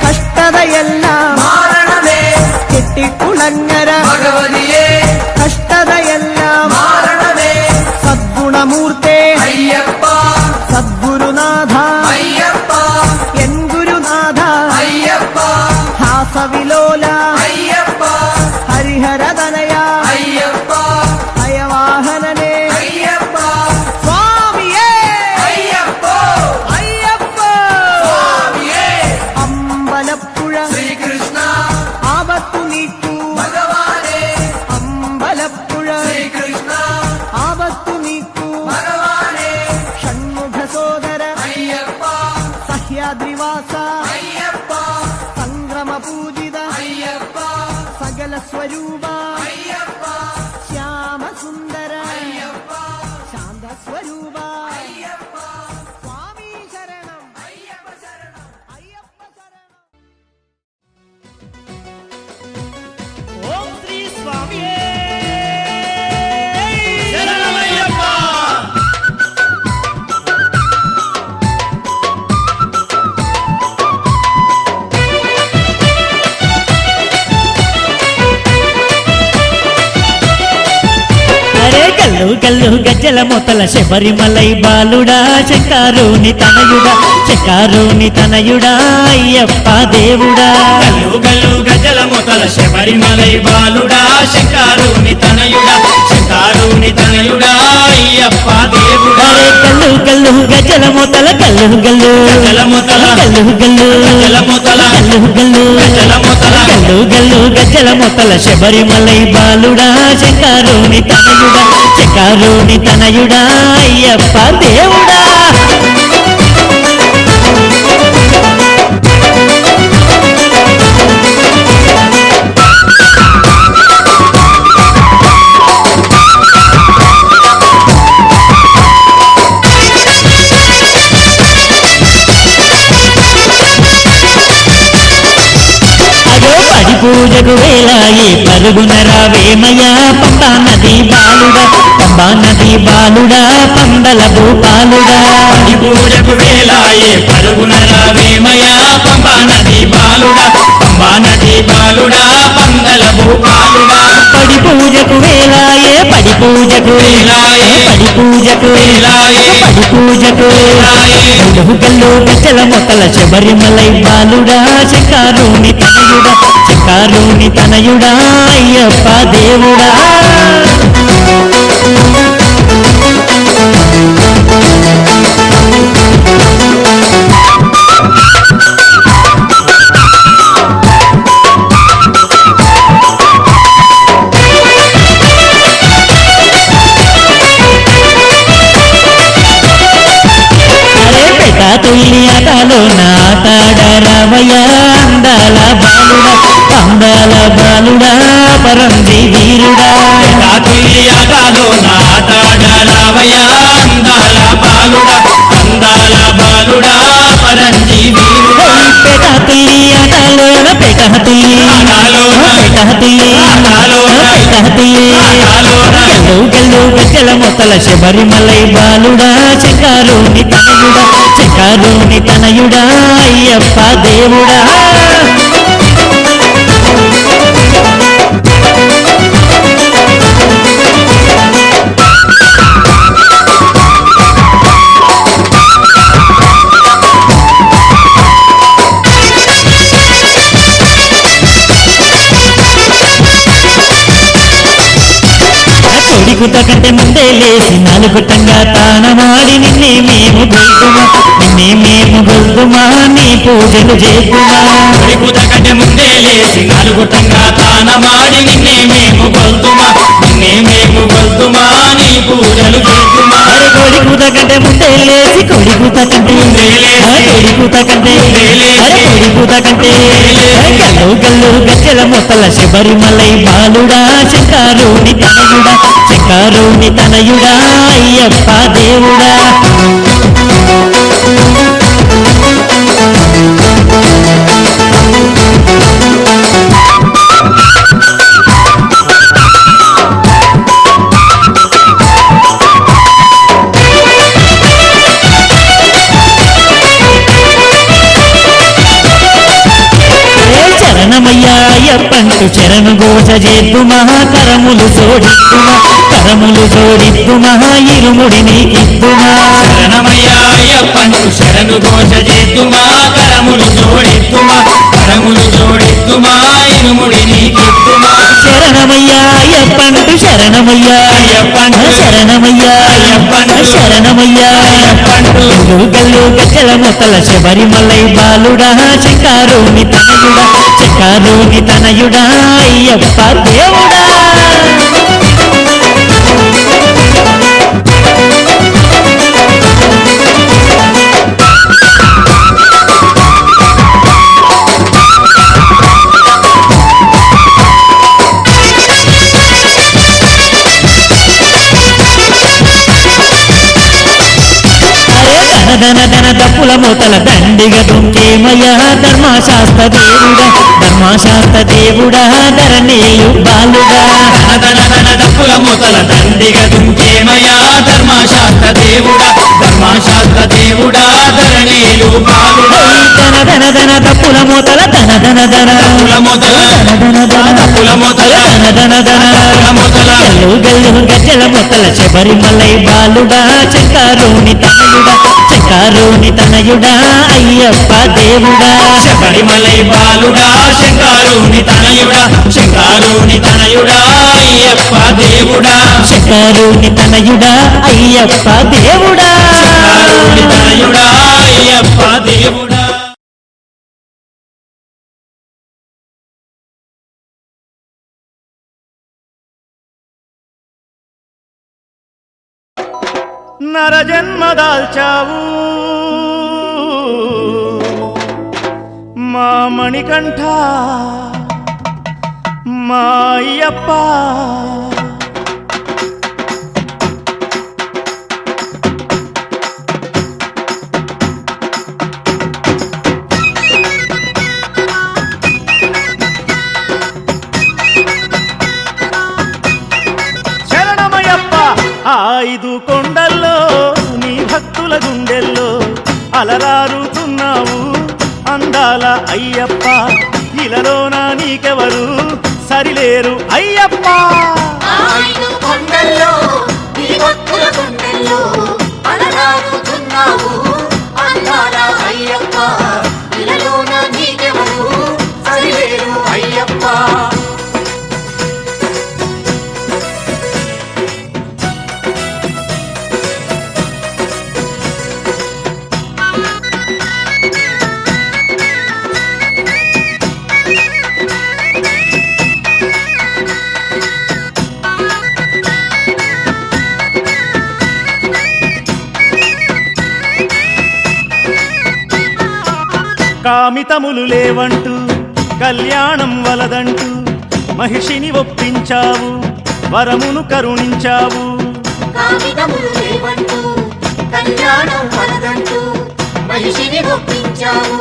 కష్టదయెல்லாம் మారణమే చెట్టి కుళంగర భగవదియే కష్టదయెல்லாம் మారణమే సద్గుణమూర్తే అయ్యప్ప సద్గురునాథ అయ్యప్ప ఎన్ గురునాథ అయ్యప్ప హాసవిలోల అయ్యప్ప హరిహరదనయ అయ్యప్ప హయవాహననే అయ్యప్ప స్వామియే అయ్యప్ప అయ్యప్ప స్వామియే అంబలప్పుళ శ్రీకృష్ణ ఆపత్తు నీకు భగవానే అంబలప్పుళ శ్రీకృష్ణ ఆపత్తు నీకు భగవానే షణ్ముఖ సోదర అయ్యప్ప సహ్యాద్రివాస అయ్యప్ప సంగ్రమ పూజిత అయ్యప్ప సగల స్వరూప అయ్యప్ప శ్యామ సుందర అయ్యప్ప శాంత స్వరూప అయ్యప్ప స్వామి శరణం అయ్యప్ప శరణం అయ్యప్ప శరణం ఓం శ్రీ స్వామియే శరణమయ్యప్ప అరే గల్లు గల్లు గజ్జల మొతల శబరిమలై బాలుడా శంకారుని తనయుడా శంకారుని తనయుడా అయ్యప్ప దేవుడా గల్లు గల్లు గజల మొతల శబరిమలై బాలుడా శంకారుని తనయుడా శంకారుని తనయుడా అయ్యప్ప దేవుడా అరే గల్లు గల్లు గజ్జల మొతల గల్లు గల్లు గజల మొతల గల్లు గల్లు గజల మొతల గల్లు గల్లు గజల మొతల గల్లు గల్లు గజ్జల మొతల శబరిమలై బాలుడా శంకారుని తనయుడా శంకారుని తనయుడా అయ్యప్ప దేవుడా అదో పడి పూజకు వేలాయి పరుగున రావేమయ్యా పంబా నది బాలుడా పంబా నది బాలుడా పందల భూపాలుడా ఈ పూజకు వేలాయే పరుగున రావేమయా పంబా నది బాలుడా పంబా నది బాలుడా పందల భూపాలుడా పడి పూజకు వేలాయే పడి పూజకు వేలాయే పడి పూజకు వేలాయే పడి పూజకు వేలాయే గల్లు గల్లు గజ్జల మొక్కల శబరిమలై బాలుడా శంకారుని తనయుడా శంకారుని తనయుడా అయ్యప్ప దేవుడా అరే పెద్ద తుల్లి ఆటలో నాటాడరవయ్య అందాల బాలుడా అందాల బాలుడా పరంజి వీరుడా కాకుల్లి ఆటలో నాటాడరావయ్యా అందాల బాలుడా అందాల బాలుడా పరంజీ వీరుడా పెద్ద తుల్లి ఆటలోన పెద్ద తుల్లి ఆటలోన పెద్ద తుల్లి ఆటలోన పెద్ద తుల్లి ఆటలోన గల్లు గల్లు గజ్జల మొత్తల శబరిమలై బాలుడా శంకారుని తనయుడా శంకారుని తనయుడా అయ్యప్ప దేవుడా కొడికుత కంటే ముందే లేచి నాలుగుటంగా తానమాడి నిన్నే మేము గొల్తుమా నిన్నే మేము గొల్తుమా నీ పూజలు చేద్దుమా కొడికుత కంటే ముందే లేచి నలుగుటంగా తానమాడి నిన్నే మేము గొల్తుమా నిన్నే మేము గొల్తుమా నీ పూజలు చేద్దుమా అరే కొడికుత కంటే ముందే లేచి కొడికుత కంటే ముందే లేచి కొడికుత కంటే ముందే లేచి అరే కొడికుత కంటే గల్లు గల్లు గజ్జల మొత్తల శబరిమలై బాలుడా శంకారుని తనయుడా శంకారుని తనయుడా అయ్యప్ప దేవుడా శరణమయ్యా అయ్యప్పంటూ శరణు ఘోష చేద్దుమా కరములు జోడిద్దుమా కరములు జోడిద్దుమా ఇరుముడిని ఇద్దుమా శరణమయ్యా అయ్యప్పంటూ శరణు ఘోష చేద్దుమా కరములు జోడిద్దుమా కరములు జోడిద్దుమా ఇరుముడిని గిద్దుమా శరణమయ్యా అయ్యప్పంటూ శరణమయ్యా అయ్యప్పంటూ శరణమయ్యా అయ్యప్పంటూ శరణమయ్యా అయ్యప్పంటూ గల్లు గజ్జల మొత్తల శబరిమలై బాలుడా శంకారుని తనయుడా శంకారుని తనయుడా అయ్యప్ప దేవుడా ధన ధన దప్పుల మూతల దండిగ దుంకేమయ్యా ధర్మశాస్త్ర దేవుడా ధర్మశాస్త్ర దేవుడా ధరణీయు బాలుడా ధన ధన దప్పుల మూతల దండిగ దుంకేమయ్యా ధర్మశాస్త్ర దేవుడా ధర్మశాస్త్ర దేవుడా ధరణీలు బాలుడా ధన ధన ధన దప్పుల మూతల ధన ధన ధన దప్పుల మూతల దప్పుల మూతల ధన ధన ధన దప్పుల మూతల గల్లు గల్లు గజ్జల మొత్తల శబరిమలై బాలుడా శంకారుని తనయుడా శంకారుని తనయుడా అయ్యప్ప దేవుడా శబరిమలై బాలుడా శంకారుని తనయుడా శంకారుని తనయుడా అయ్యప్ప దేవుడా శంకారుని తనయుడా అయ్యప్ప దేవుడా శంకారుని తనయుడా అయ్యప్ప దేవుడా నరజన్మ దాల్చావు మా మణికంఠ మా అయ్యప్ప శరణమయ్యప్ప ఐదు కొండల్లో నీ భక్తుల గుండెల్లో అలరారుతున్నావు అందాల అయ్యప్ప ఇలలోన నీకెవరు సరిలేరు అయ్యప్ప ఐదు కొండల్లో నీ భక్తుల గుండెల్లో అలరారుతున్నావు అందాల అయ్యప్ప ఇలలోన నీకెవరు సరిలేరు అయ్యప్ప కామితములు లేవంటూ కళ్యాణం వలదంటూ మహిషిని ఒప్పించావు వరమును కరుణించావు కామితములు లేవంటూ కళ్యాణం వలదంటూ మహిషిని ఒప్పించావు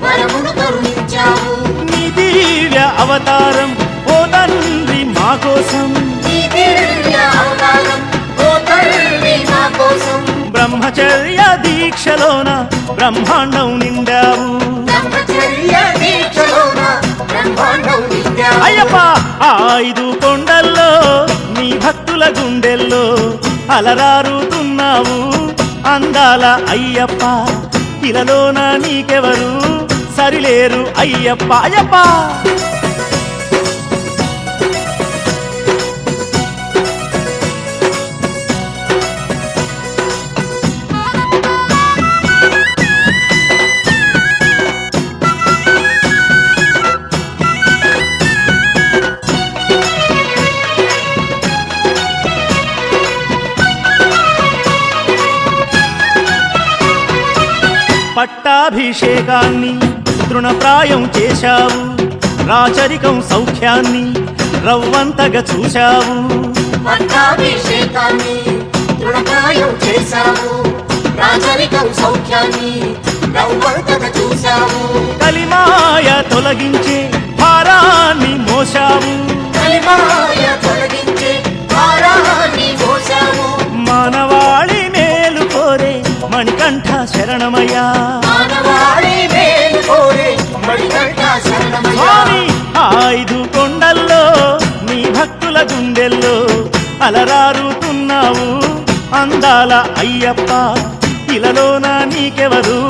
వరమును కరుణించావు నీ దివ్య అవతారం ఓ తండ్రి మా కోసం నీ దివ్య అవతారం ఓ తల్లి మా కోసం బ్రహ్మచర్య దీక్షలోన బ్రహ్మాండం నిండావు బ్రహ్మచర్య దీక్షలోన బ్రహ్మాండం నిండావు. అయ్యప్ప ఐదు కొండల్లో నీ భక్తుల గుండెల్లో అలరారుతున్నావు అందాల అయ్యప్ప ఇలలోన నీకెవరు సరిలేరు అయ్యప్ప అయ్యప్ప పట్టాభిషేకాన్ని తృణప్రాయం చేశావు రాచరికం సౌఖ్యాన్ని రవ్వంతగా చూశావు పట్టాభిషేకాన్ని తృణప్రాయం చేశావు రాజరికం సౌఖ్యాన్ని రవ్వంతగా చూశావు కలిమాయ తొలగించే భారాన్ని మోశావు కలిమాయ తొలగించే భారాన్ని మోశావు మానవాళి మేలు కోరే మణికంఠ శరణమయ్యా మానవాళి మేలు కోరే మణికంఠ శరణమయ్యా. స్వామి భక్తుల గుండెల్లో అలరారుతున్నావు అందాల అయ్యప్ప ఇలలోన నీకెవరు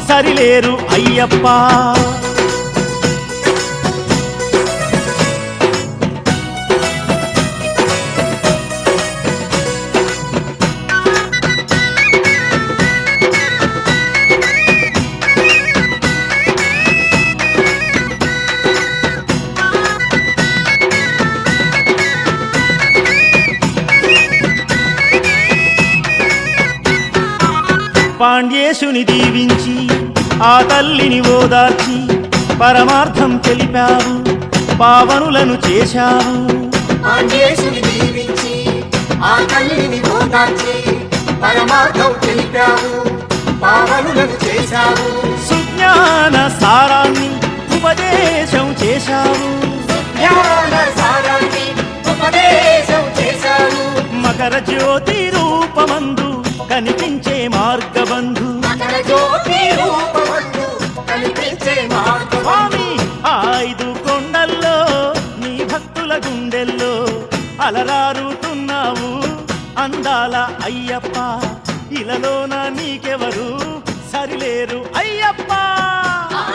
సరిలేరు అయ్యప్ప పాండ్యేశుని దీవించి ఆ తల్లిని ఓదార్చి పరమార్థం తెలిపావు పావనులను చేశావు ఆంజనేయుని దీవించి ఆ తల్లిని ఓదార్చి పరమార్థం తెలిపావు పావనులను చేశావు సుజ్ఞాన సారాన్ని ఉపదేశం చేశావు జ్ఞాన సారాన్ని ఉపదేశం చేశావు మకర జ్యోతి రూపమందు కనిపించే మార్గబంధు మకర జ్యోతి రూపమందు కనిపించే మార్గం స్వామి ఆ 5 కొండల్లో నీ భక్తుల గుండెల్లో అలరారుతున్నావు అందాల అయ్యప్ప ఇలలోన నీకెవరు సరిలేరు అయ్యప్ప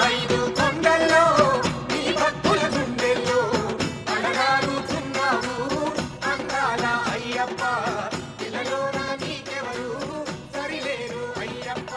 5 కొండల్లో నీ భక్తుల గుండెల్లో అలరారుతున్నావు అందాల అయ్యప్ప ఇలలోన నీకెవరు సరిలేరు అయ్యప్ప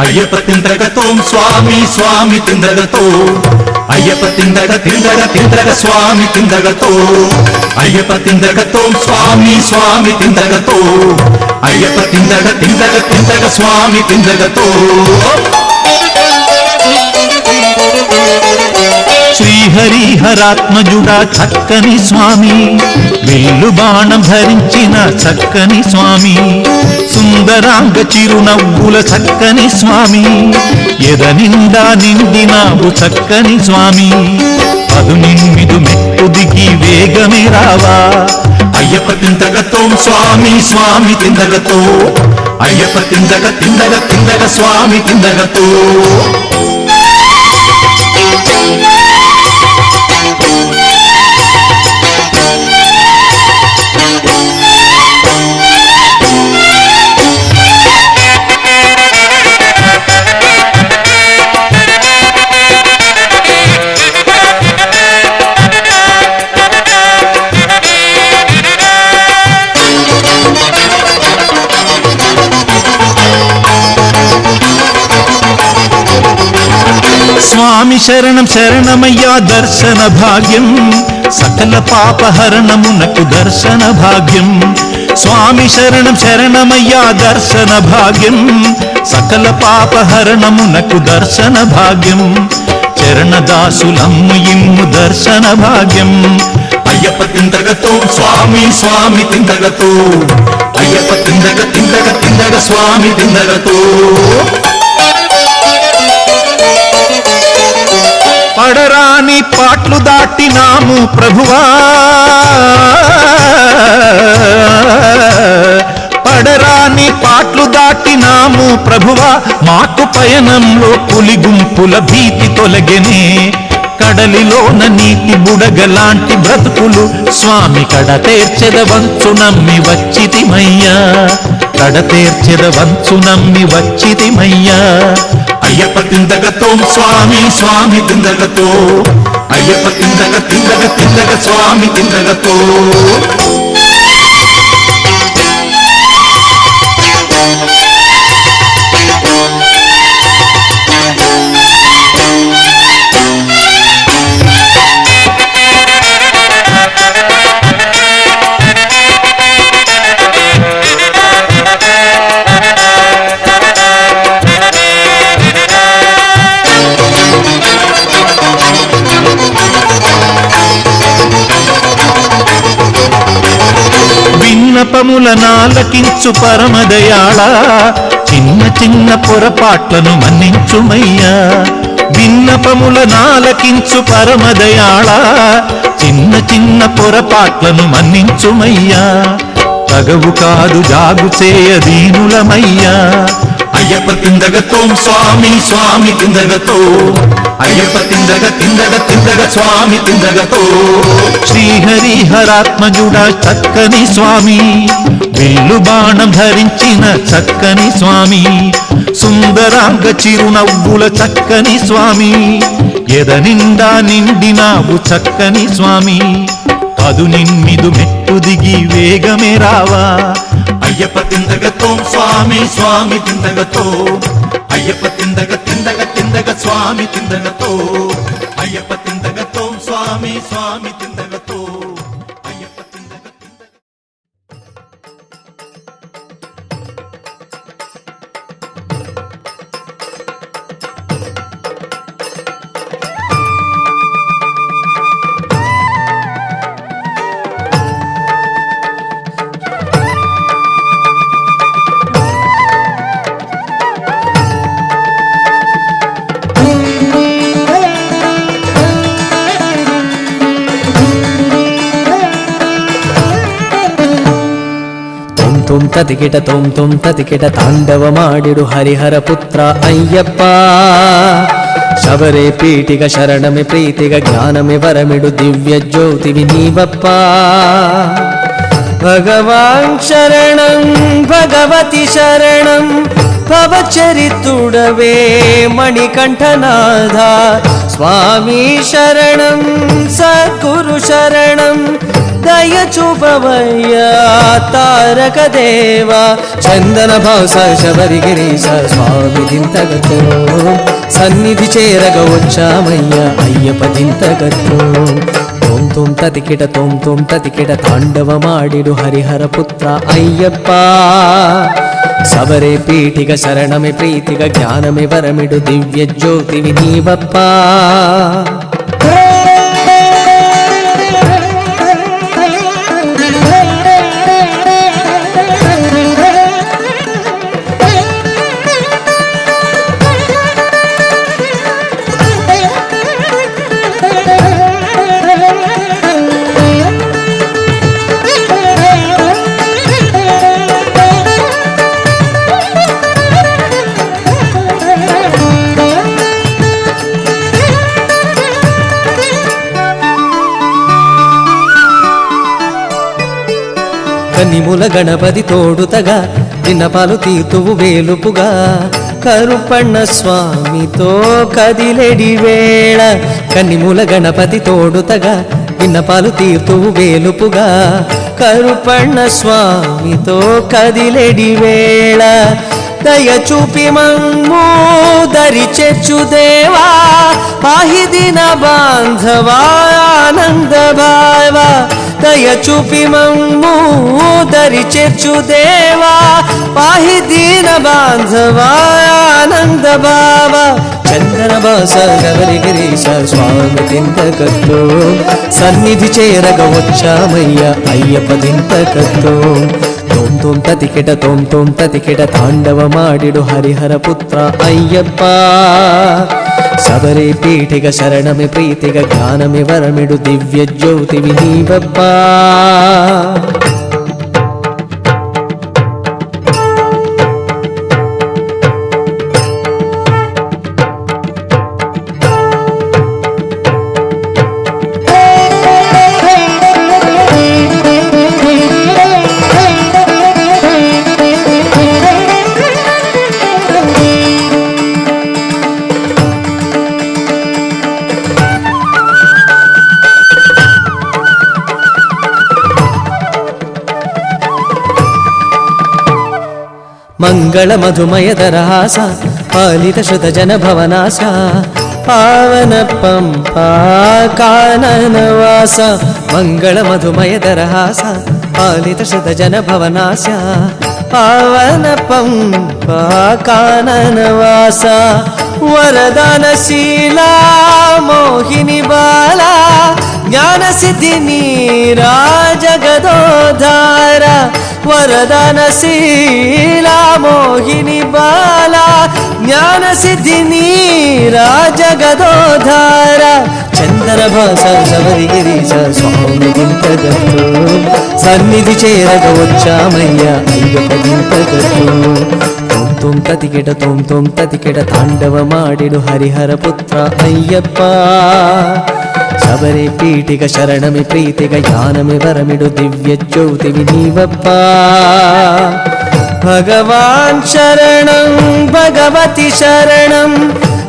అయ్యప్ప తిందగతోం స్వామి స్వామి తిందగతో అయ్యప్ప తిందగ స్వామి తిందగతో అయ్యప్ప తిందగతోం స్వామి స్వామి తిందగతో అయ్యప్ప తిందగ స్వామి తిందగతో శ్రీహరిహరాత్మజుడా చక్కని స్వామి వెల్లు బాణం ధరించిన చక్కని స్వామి సుందరాంగ చిరునవ్వుల చక్కని స్వామి ఎద నిండా నిండినావు చక్కని స్వామి 18 మెట్టు దిగి వేగమే రావా అయ్యప్ప తిందగతోం స్వామి స్వామి తిందగతో అయ్యప్ప తిందగ స్వామి తిందగతో స్వామి శరణం శరణమయ్యా దర్శన భాగ్యం సకల పాపహరణమునకు దర్శన భాగ్యం స్వామి శరణం శరణమయ్యా దర్శన భాగ్యం సకల పాపహరణమునకు దర్శన భాగ్యం చరణదాసులమ్ము ఇమ్ము దర్శన భాగ్యం అయ్యప్ప తిందగతోం స్వామి స్వామి తిందగతో అయ్యప్ప తిందగ స్వామి తిందగతో పడరాని పాట్లు దాటినాము ప్రభువా పడరాని పాట్లు దాటినాము ప్రభువా మాకు పయనంలో పులి గుంపుల భీతి తొలగెనే కడలిలోన నీటి బుడగలాంటి బ్రతుకులు స్వామి కడ తీర్చెదవంచు నమ్మి వచ్చితిమయ్యా కడ తీర్చెదవంచు నమ్మి వచ్చితిమయ్యా అయ్యప్ప తిందగతోం స్వామి స్వామి తిందగతో అయ్యప్ప తిందగ స్వామి తిందగతో విన్నపముల నాలకించు పరమదయాళ చిన్న చిన్న పొరపాట్లను మన్నించుమయ్యా విన్నపముల నాలకించు పరమదయాళ చిన్న చిన్న పొరపాట్లను మన్నించుమయ్యా తగవు కాదు జాగు చేయదీనులమయ్యా అయ్యప్ప తిందగతోం స్వామి స్వామి తిందగతో అయ్యప్ప తిందగ స్వామి తిందగతో శ్రీహరిహరాత్మజుడా చక్కని స్వామి వెల్లు బాణం ధరించిన చక్కని స్వామి సుందరాంగ చిరునవ్వుల చక్కని స్వామి ఎద నిండా నిండినావు చక్కని స్వామి 18 మెట్టు దిగి వేగమే రావా అయ్యప్ప తిందగతోం స్వామి స్వామి తిందగతో అయ్యప్ప తిందగ స్వామి తిందగతో అయ్యప్ప తిందగతోం స్వామి స్వామి తిందగతో అయ్యప్ప తిందగ ತುಂ ತದಿಕಿಟ ತುಂ ತದಿಕಿಟ ತಾಂಡವಮಾಡಿಡು ಹರಿಹರ ಪುತ್ರ ಅಯ್ಯಪ್ಪ ಶಬರೆ ಪೀಠಿಗ ಶರಣಮೆ ಪ್ರೀತಿಗ ಜ್ಞಾನಮೆ ವರಮಿಡು ದಿವ್ಯ ಜ್ಯೋತಿವಿ ನೀವಪ್ಪ ಭಗವಾನ್ ಶರಣಂ ಭಗವತಿ ಶರಣಂ ಭವಚರಿತುಡವೇ ಮಣಿಕಂಠನಾಥ ಸ್ವಾಮಿ ಶರಣಂ ಸದ್ಗುರು ಶರಣಂ దయ చూపవయ్యా తారక దేవా చందన భాస శబరిగిరీశ స్వామి దింతగతో సన్నిధి చేరగ వచ్చామయ్యా అయ్యప్ప దింతగతో తోం తోం తతికిట తోం తోం తతికిట తాండవమాడిడు హరిహర పుత్ర అయ్యప్ప సబరే పీఠిగ శరణమే ప్రీతిగ జ్ఞానమే వరమిడు దివ్య జ్యోతివి నీవప్ప కన్నిముల గణపతి తోడుతగా విన్నపాలు తీర్తువు వేలుపుగా కరుపన్న స్వామితో కదిలెడి వేళ కన్నిముల గణపతి తోడుతగా విన్నపాలు తీర్తువు వేలుపుగా కరుపన్న స్వామితో కదిలెడి వేళ దయ చూపి మమ్ము దరి చెచ్చు దేవా పాహి దిన బాంధవా ఆనంద భావ దయ చూపి మమ్ము దరి చెచ్చు దేవా పాహి దీన బాంధవా ఆనంద భావ చందన బాస గవరిగిరీశ స్వామి దింతకతో సన్నిధి చేరగ వచ్చామయ్య అయ్యప్ప దింతకతో తోం తోం తతికిట తోం తోం తతికిట తాండవమాడిడు హరిహర పుత్ర అయ్యప్ప సబరే పీఠిగ శరణమే ప్రీతిగ జ్ఞానమే వరమిడు దివ్య జ్యోతివి నీవప్ప మంగళ మధుమయ దరహాస పాలిత శృత జన భవనాస పావన పంపా కాననవాస మంగళ మధుమయ దరహాస పాలిత శృత జన భవనాస పావన పంపా కాననవాస వరదానశీలా మోహిని బాలా జ్ఞాన సిద్ధి నీరా జగదోధార వరదానశీలా మోహిని బాలా జ్ఞాన సిద్ధి నీరా జగదోధార చందన భాస శబరిగిరీశ స్వామి దింతగతో సన్నిధి చేరగ వచ్చామయ్య అయ్యప్ప దింతగతో తోం తోం తతికిట తోం తోం తతికిట తాండవమాడిడు హరిహర పుత్ర అయ్యప్ప శబరే పీఠిగ శరణమే ప్రీతిగ జ్ఞానమే వరమిడు దివ్య జ్యోతివి నీవప్ప భగవాన్ శరణం భగవతి శరణం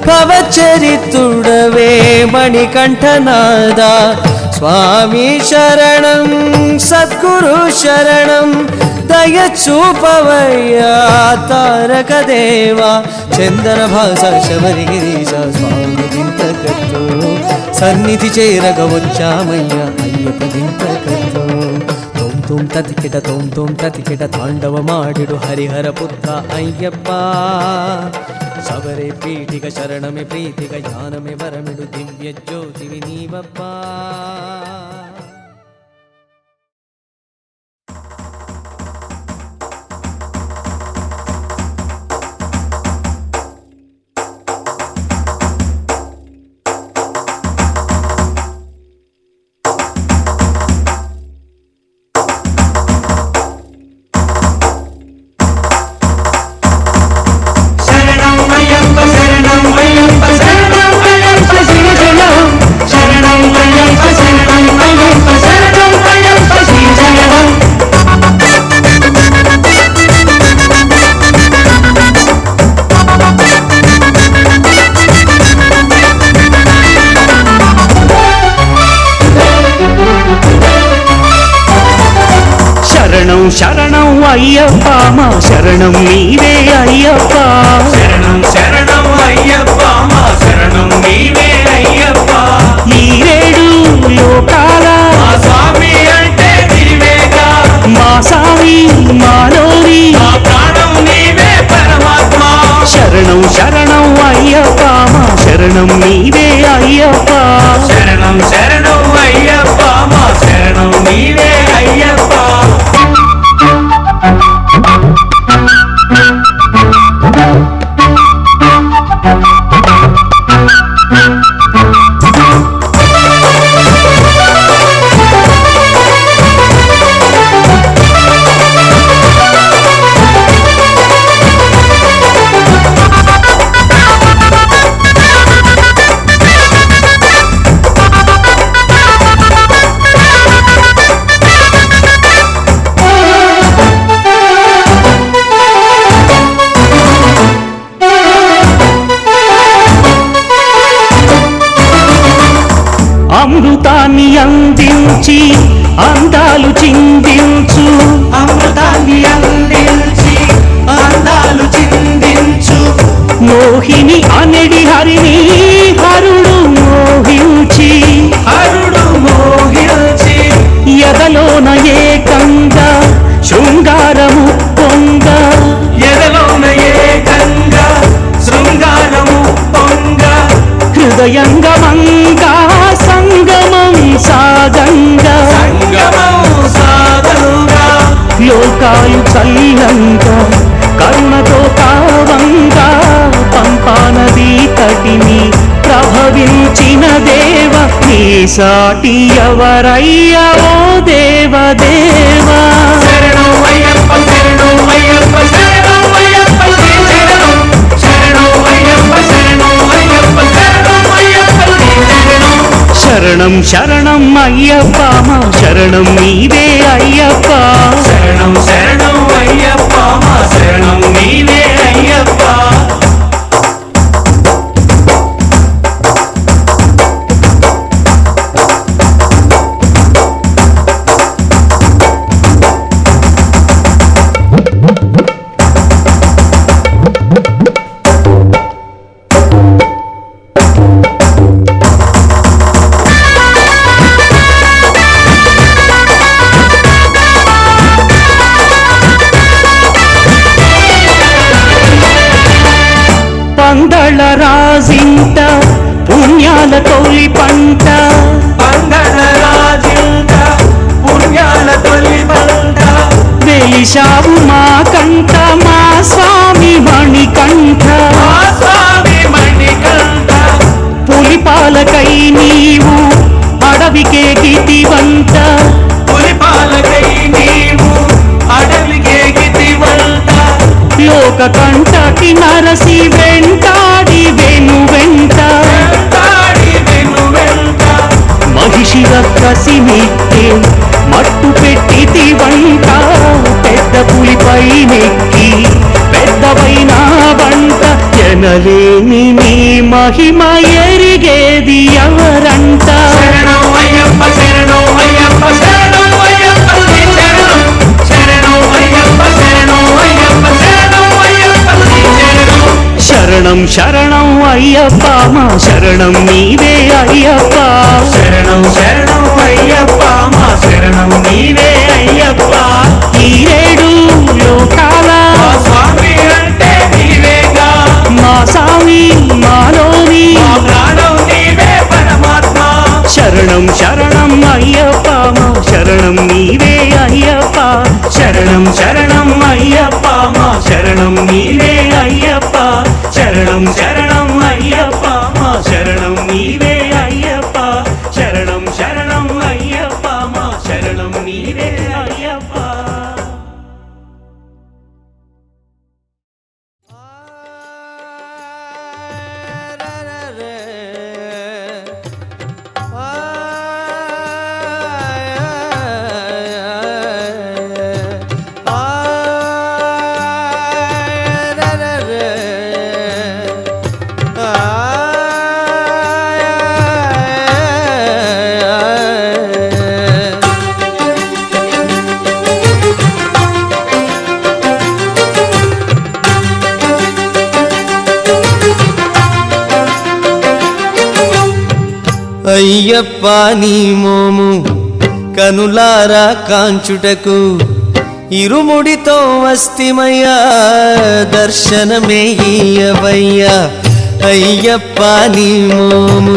భవచరితుడవే మణికంఠనాద స్వామి శరణం సద్గురు శరణం దయ చూపవయ్యా తారక దేవా చందన భాస శబరిగిరీశ స్వామి దింతకతో సన్నిధి చేరగ వచ్చామయ్యా అయ్యప్ప దింతకతో తోం తోం తతికిట తోం తోం తతికిట తాండవమాడిడు హరిహర పుత్ర అయ్యప్ప శబరే పీఠిగ శరణమే ప్రీతిగ జ్ఞానమే వరమిడు దివ్య జ్యోతివి నీవప్ప శరణం అయ్యప్ప శరణం శరణం అయ్యప్ప మా శరణం నీవే అయ్యప్ప శరణం శరణం అయ్యప్ప మా శరణం నీవే అయ్యప్ప ఈ రేడు లోకాల మా స్వామి అంటే నీవేగా మా సామి మాలోని మా ప్రాణం నీవే పరమాత్మ శరణం శరణం అయ్యప్ప మా శరణం నీవే అయ్యప్ప శరణం శరణం అయ్యప్ప మా శరణం నీవే అయ్యప్ప అమృతాన్ని అందించి అందాలు చిందించు అమృతాన్ని అందించి అందాలు చిందించు మోహిని అనడి హరిని హరుడు మోహించి హరుడు మోహించి ఎదలోన ఏకంగా శృంగారము పొంగ ఎదలోన ఏకంగా శృంగారము పొంగ హృదయంగమంగా సంగమం సాగంగా సంగమం సాధుగా లోకాలు చల్లంగా కరుణతో కావంగా పంపానది తటిని ప్రభవించిన దేవ నీ సాటి ఎవరయ్యా ఓ దేవదేవా శరణం అయ్యప్ప శరణం అయ్యప్ప శరణం అయ్యప్ప శ్రీ శరణం శరణం అయ్యప్ప శరణం అయ్యప్ప శరణం అయ్యప్ప శ్రీ శరణం శరణం శరణం అయ్యప్ప మా శరణం నీవే అయ్యప్ప శరణం శరణం అయ్యప్ప మా శరణం నీవే అయ్యప్ప పందళ రాజింట పుణ్యాల తొలి పంట పంగళ రాజింట పుణ్యాల తొలి పంట వెలిశావు మా కంట మా స్వామి మణికంఠ మా స్వామి మణికంఠ పులిపాలకై నీవు అడవికే గితివంత పులిపాలకై నీవు అడవికే గితివంత లోక కంటకి నరసి వెంటాడి వెను వెంట వెంటాడి వెను వెంట మహిషి రక్కసి నెక్కి మట్టు పెట్టితి వంట పెద్ద పులిపై నెక్కి పెద్దవైన వంట జనలేని నీ మహిమ ఎరిగేది ఎవరంట శరణం అయ్యప్ప శరణం అయ్యప్ప శరణం అయ్యప్ప శ్రీ శరణం శరణం అయ్యప్ప శరణం అయ్యప్ప శరణం అయ్యప్ప శ్రీ శరణం శరణం శరణం అయ్యప్ప మా శరణం నీవే అయ్యప్ప శరణం శరణం అయ్యప్ప మా శరణం నీవే అయ్యప్ప ఈ రేడు లోకాల మా స్వామి అంటే నీవేగా మా సామి మాలోని మా ప్రాణం నీవే పరమాత్మ శరణం శరణం అయ్యప్ప మా శరణం నీవే అయ్యప్ప శరణం శరణం అయ్యప్ప మా శరణం నీవే అయ్యప్ప శరణం శరణం అయ్యప్ప మా శరణం నీవే అయ్యప్ప శరణం శరణం అయ్యప్ప మా శరణం నీవే అయ్యప్ప అయ్యప్ప నీ మోము కనులారా కాంచుటకు ఇరుముడితో వస్తిమయ్యా దర్శనమే ఇయ్యవయ్యా అయ్యప్ప నీ మోము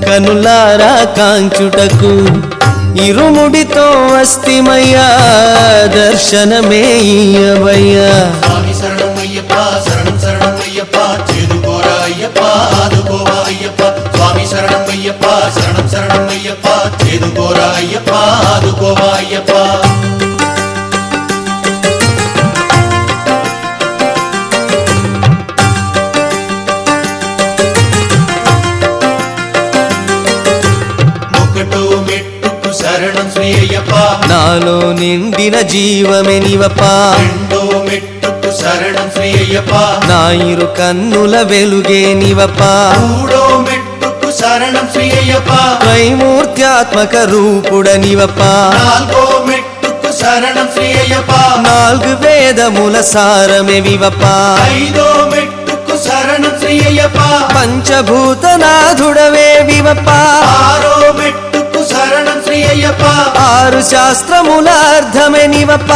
కనులారా కాంచుటకు ఇరుముడితో వస్తిమయ్యా దర్శనమే ఇయ్యవయ్యా స్వామి శరణం అయ్యప్ప శరణం శరణం అయ్యప్ప చేదుకోరా అయ్యప్ప ఆదుకోవా అయ్యప్ప స్వామి శరణం అయ్యప్ప శరణం శరణం అయ్యప్ప చేదుకోరా అయ్యప్ప ఆదుకోవా అయ్యప్ప శరణం శ్రీ అయ్యప్ప నాలో నిండిన జీవమే నీవప్ప రెండో మెట్టుకు శరణం శ్రీ అయ్యప్ప నా ఇరు కన్నుల వెలుగే నీవప్ప మూడో మెట్టుకు శరణం శ్రీ అయ్యప్ప త్రైమూర్త్యాత్మక రూపుడ నీవప్ప నాలుగో మెట్టుకు శరణం శ్రీ అయ్యప్ప నాలుగు వేదముల సారమే వివప్ప ఐదో మెట్టుకు శరణం శ్రీ అయ్యప్ప పంచభూతనాథుడవే వివప్ప ఆరో మెట్టుకు శరణం శ్రీ అయ్యప్ప ఆరు శాస్త్రముల అర్థమే నీవప్ప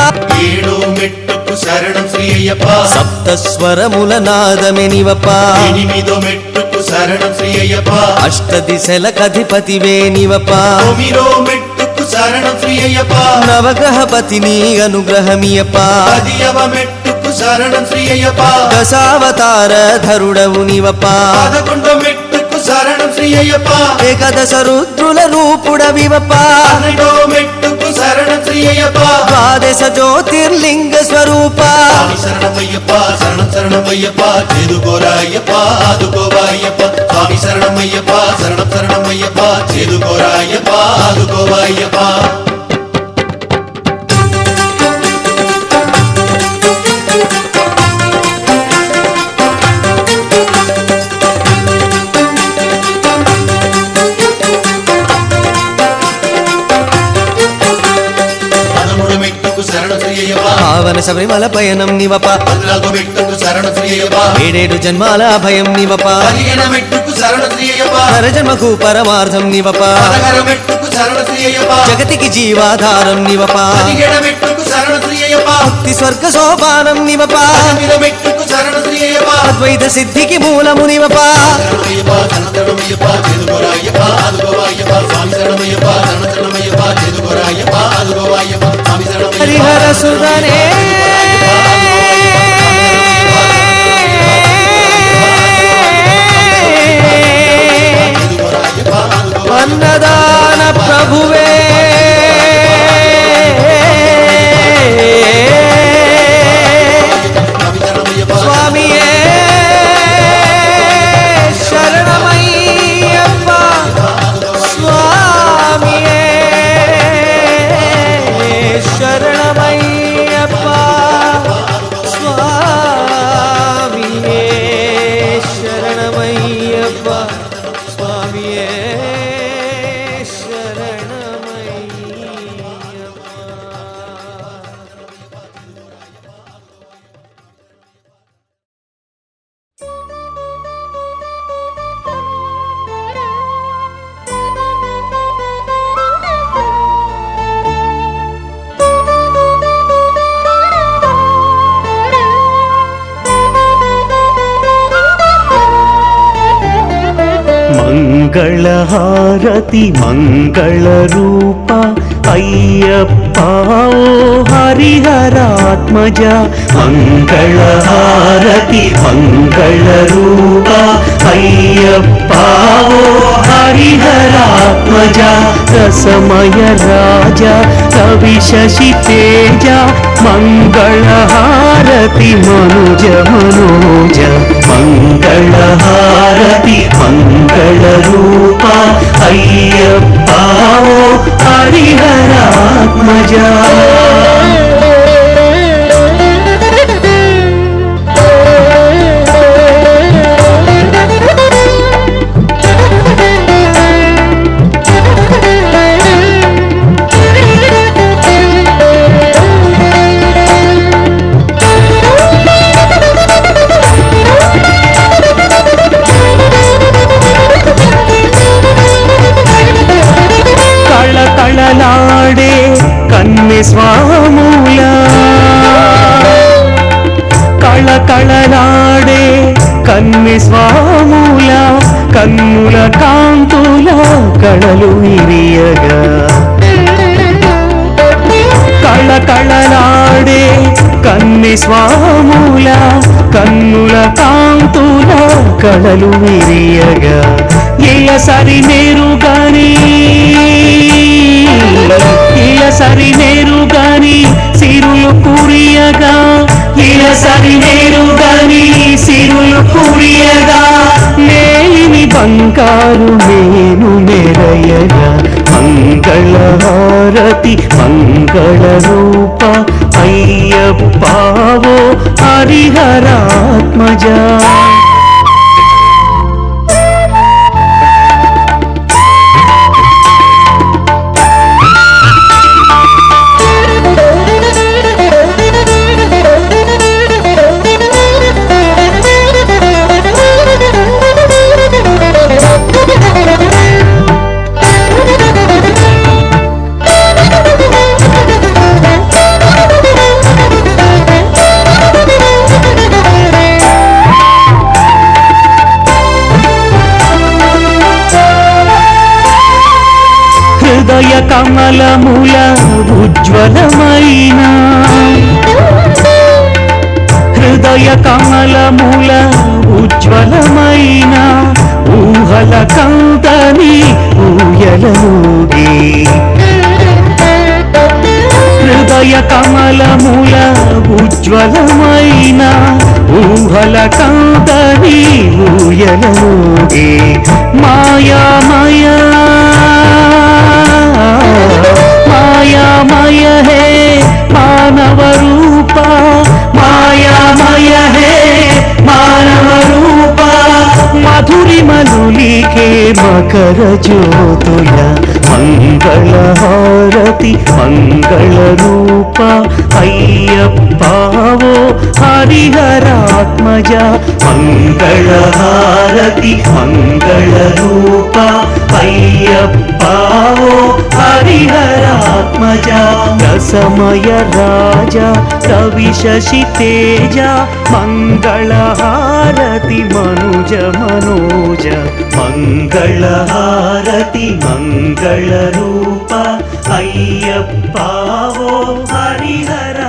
ఏడో మెట్టుకు శరణం శ్రీ అయ్యప్ప సప్త స్వరముల నాదమే నీవప్ప ఎనిమిదో మెట్టుకు శరణం శ్రీ అయ్యప్ప అష్టదిశల కధిపతివే నీవప్ప తొమ్మిదో మెట్టుకు శరణం శ్రీ అయ్యప్ప నవగ్రహపతి నీ అనుగ్రహమియప్ప పదియవ మెట్టుకు శరణం శ్రీ అయ్యప్ప దశావతార ధరుడవు నీవప్ప 11 మెట్టుకు శరణం శ్రీ అయ్యప్ప ఏకదశ రుద్రుల రూపుడవివప్ప 12 మెట్టుకు శరణం శ్రీ అయ్యప్ప ద్వాదశ జ్యోతిర్లింగ స్వరూప స్వామి శరణం అయ్యప్ప శరణం శరణం అయ్యప్ప చేదుకోరా అయ్యప్ప ఆదుకోవా అయ్యప్ప స్వామి శరణం అయ్యప్ప శరణం శరణం అయ్యప్ప చేదుకోరా అయ్యప్ప ఆదుకోవా అయ్యప్ప పావన శబరిమల పయనం నివప 14 మెట్టుకు శరణం శ్రీ అయ్యప్ప ఏడేడు జన్మాల భయం నివప 15 మెట్టుకు శరణం శ్రీ అయ్యప్ప నరజన్మకు పరమార్థం నివప 16 మెట్టుకు శరణం శ్రీ అయ్యప్ప జగతికి జీవాధారం నివప 17 మెట్టుకు శరణం శ్రీ అయ్యప్ప ముక్తి స్వర్గ సోపానం నివప 18 మెట్టుకు శరణం శ్రీ అయ్యప్ప అద్వైత సిద్ధికి మూలము నివప శరణమయ్యప్ప శరణమయ్యప్ప చేదుకోరా అయ్యప్ప ఆదుకోవా అయ్యప్ప స్వామి శరణమయ్యప్ప శరణమయ్యప్ప చేదుకోరా అయ్యప్ప ఆదుకోవా అయ్యప్ప స్వామి శరణమయ్యప్ప హరిహర సుధనే అన్నదాన ప్రభువే స్వామియే శరణమయ్యప్ప స్వామియే శరణమయ్యప్ప స్వామియే శరణమయ్యప్ప స్వామియే మంగళహారతి మంగళరూప అయ్యప్ప ఓ హరిహరాత్మజ మంగళహారతి మంగళరూప అయ్యప్ప ఓ హరిహరాత్మజ రసమయ రాజ కవి శశి తేజ మంగళహారతి మనుజ మనోజ మంగళహారతి మంగళరూప అయ్యప్ప ఓ హరిహరాత్మజ కన్ని స్వాముల కన్నుల కాంతుల కళలు విరియగా కళకళలాడే కన్ని స్వాముల కన్నుల కాంతుల కళలు విరియగా సరి నేరు గాని సిరులు కురియగా సరి నేరు గాని సిరులు కురియగా మేలిమి బంగారు నేను మెరయగా మంగళహారతి మంగళ రూప అయ్యప్పావో హరిహరాత్మజా హృదయ కమలముల ఉజ్వలమైన హృదయ కమలముల ఉజ్వలమైన ఊహల కందని ఊయలూగి హృదయ కమలముల ఉజ్వలమైన ఊహల కందని ఊయలూగి మాయామయ మాయామయ హే మానవ రూప మాయామయ హే మానవ రూప మధురిమలులికే మకర జ్యోతుల మంగళహారతి మంగళ రూప అయ్యప్పావో హరిహరాత్మజ మంగళహారతి మంగళ రూప అయ్యప్పావో హరిహరాత్మజ రసమయ రాజా రవి శశి తేజ మంగళహారతి మనుజ మనోజ మంగళహారతి మంగళ రూప అయ్యప్పావో హరిహరాత్మజా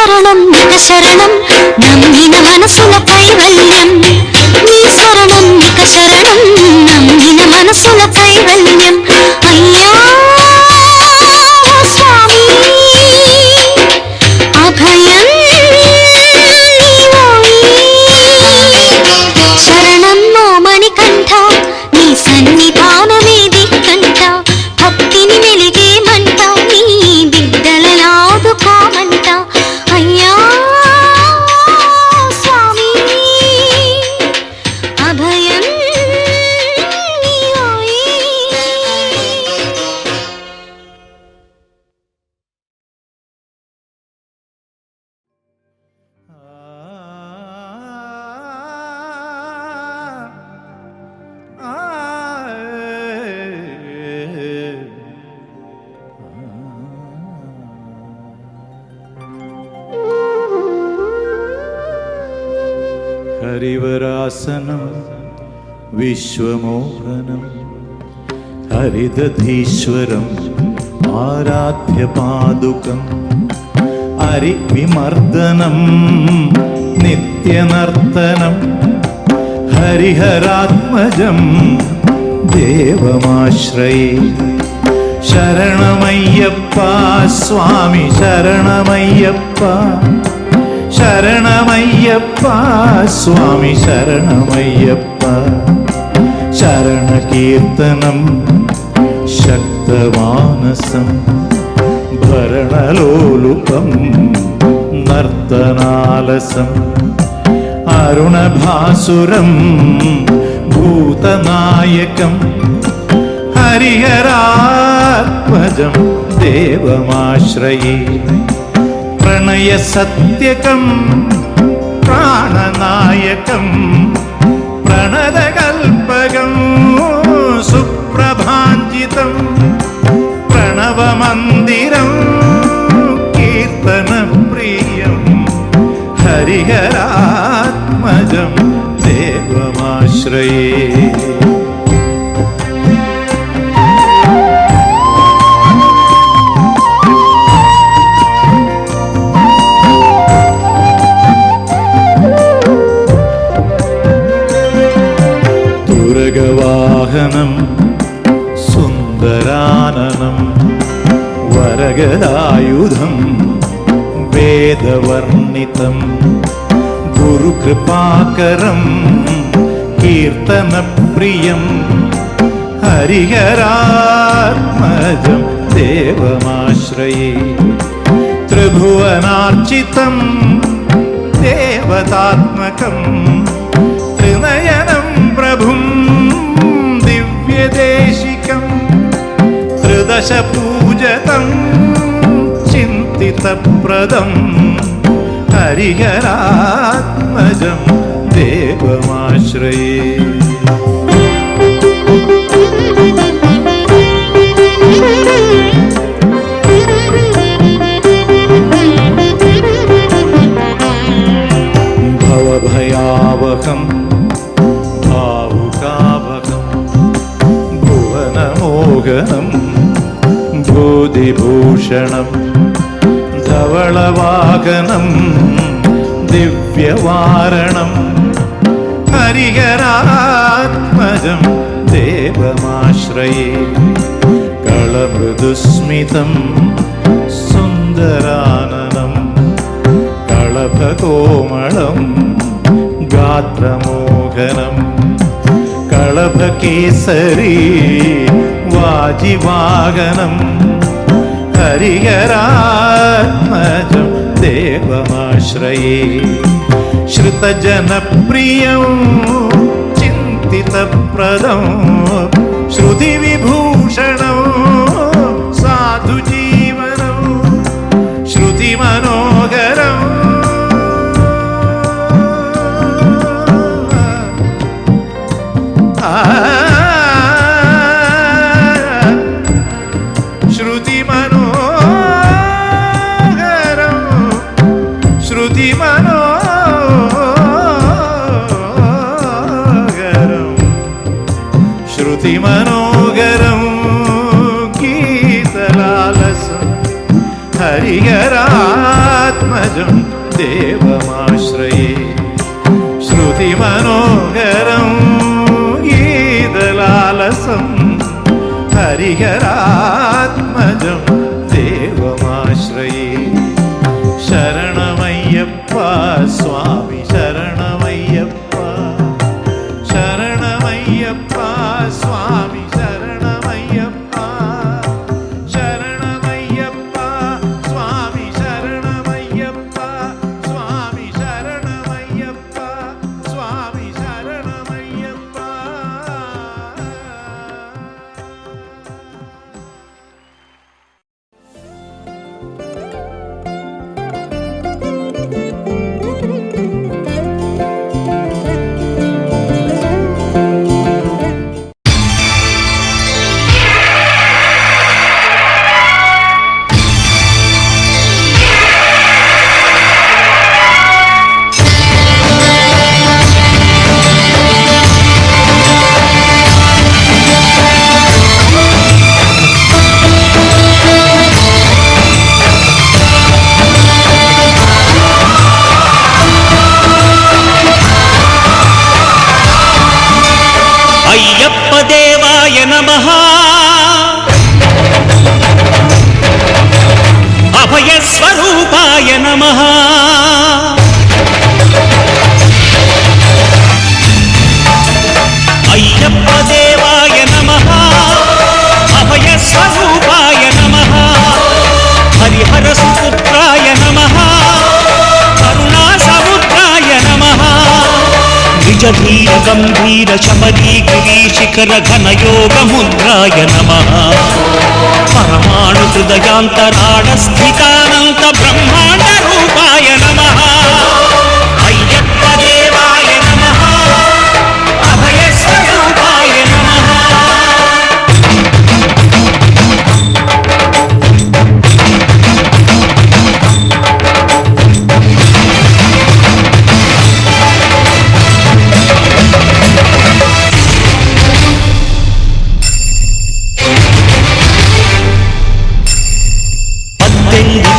స్మరణం నిక శరణం నమ్మిన మనసుల కైవల్యం నీ శరణం నిక శరణం నమ్మిన మనసుల కైవల్యం అయ్యా స్వామి అభయం శరణం నో మణికంఠ నీ సన్నిధానమే దిక్కంట భక్తిని మెలిగేమంట నీ బిడ్డలలాదుకోమంట అయ్యా స్వామి అభయం నీవోయి. హరివరాసనం విశ్వమోహనం హరిదధీశ్వరం ఆరాధ్య పాదుకం హరి విమర్దనం నిత్యనర్తనం హరిహరాత్మజం దేవమాశ్రయే శరణమయ్యప్ప స్వామి శరణమయ్యప్ప శరణమయ్యప్ప స్వామి శరణమయ్యప్ప శరణకీర్తనం శక్తమానసం భరణలోలుపం నర్తనాలసం అరుణభాసురం భూతనాయకం హరిహరాత్మజం దేవమాశ్రయే ప్రణయ సత్యకం ప్రాణనాయకం ప్రణదకల్పకం సుప్రభాంజితం ప్రణవమందిరం కీర్తన ప్రియం హరిహరాత్మజం దేవమాశ్రయే వాహనం సుందరాననం వరగదాయుధం వేదవర్ణితం గురుకృపాకరం కీర్తన ప్రియం హరిహరాత్మజం దేవమాశ్రయే త్రిభువనార్చితం దేవతాత్మకం త్రినయనం ప్రభుం దివ్యదేశికం త్రిదశ పూజతం చింతితప్రదం హరిహరాత్మజం దేవమాశ్రయే భవభయావహం భావుకావహం భువనమోహనం భూదిభూషణం ధవళవాహనం దివ్యవారణం హరిహరాత్మజం దేవమాశ్రయే కళమృదుస్మితం సుందరాననం కళభకోమళం గాత్రమోహనం కళభకేసరీ వాజివాగనం హరిహరాత్మజం దేవమాశ్రయే श्रुतजनप्रियं चिन्तितप्रदं श्रुतिविभूषणं साधुजीवनं श्रुतिमनोहरं श्रुतिमनोहरं गीतलालसं हरिहरात्मज श्रुतिमनोहरात्मजं देवमाश्रये श्रुतिमनोहरं गीतलालसं हरिहरात्मजं देवमाश्रये शरणमय्यप्पा स्वामी शरणमय्यप्पा शरणमय्यप्पा स्वामी शरणमय्यप्पा शरणमय्यप्पा स्वामी शरणमय्यप्पा स्वामी शरणमय्यप्पा स्वामी शरणमय्यप्पा అయ్యప్ప దేవాయ నమః అభయ స్వరూపాయ నమః అయ్యప్ప దేవాయ నమః అభయ స్వరూపాయ నమః హరిహర సుపుత్రాయ నమః కరుణా సముద్రాయ నమః నిజధీర గంభీర శబరీ గిరీశిఖర ఘనయోగ ముద్రాయ నమః పరమాణు హృదయాంతరాళ స్థితానంత బ్రహ్మాండ రూపాయ నమః అయ్యప్ప దేవాయ నమః అభయ స్వరూపాయ నమః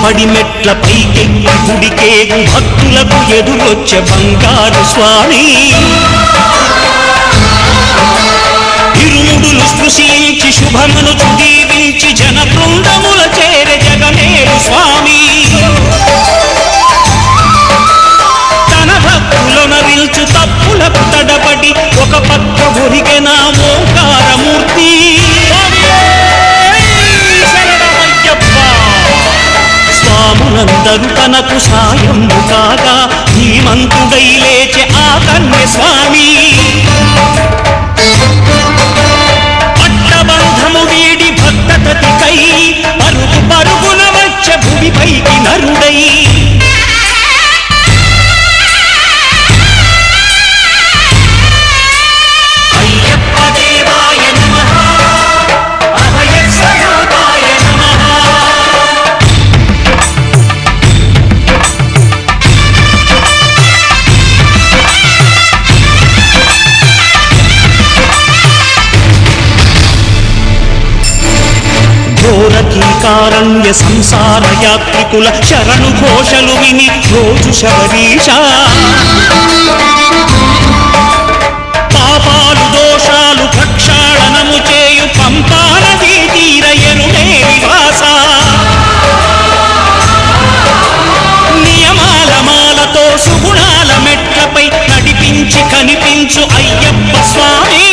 పడి మెట్ల పైకెక్కి గుడికేగు భక్తులకు ఎదురొచ్చే బంగారు స్వామి ఇరుముడులు స్పృశించి శుభమును దీవించి జన బృందముల చేరే జగమేరు స్వామి తన భక్తులొనరిల్చు తప్పులకు తడబడి ఒక పక్క ఒరిగెన ఓంకారమూర్తి స్వాములందరూ తనకు సాయము కాగా ధీమంతుడై లేచే ఆ కన్య స్వామి పట్టబంధము వీడి భక్తతతికై పరుగు పరుగున వచ్చే భూమిపైకి నరుడై అయ్యప్ప దేవాయ నమః అభయ స్వరూపాయ నమః ఘోరకీకారణ్య సంసార యాత్రికుల శరణు ఘోషలు విని రోజు శబరీష పాపాలు దోషాలు ప్రక్షాళనము చేయు పంపా నదీ తీర ఎరుడే నివాస నియమాల మాలతో సుగుణాల మెట్లపై నడిపించి కనిపించు అయ్యప్ప స్వామి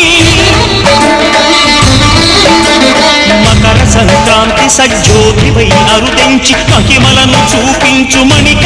మకర సంక్రాంతి సజ్జోతిపై అరుదించి మహిమలను చూపించు మణిక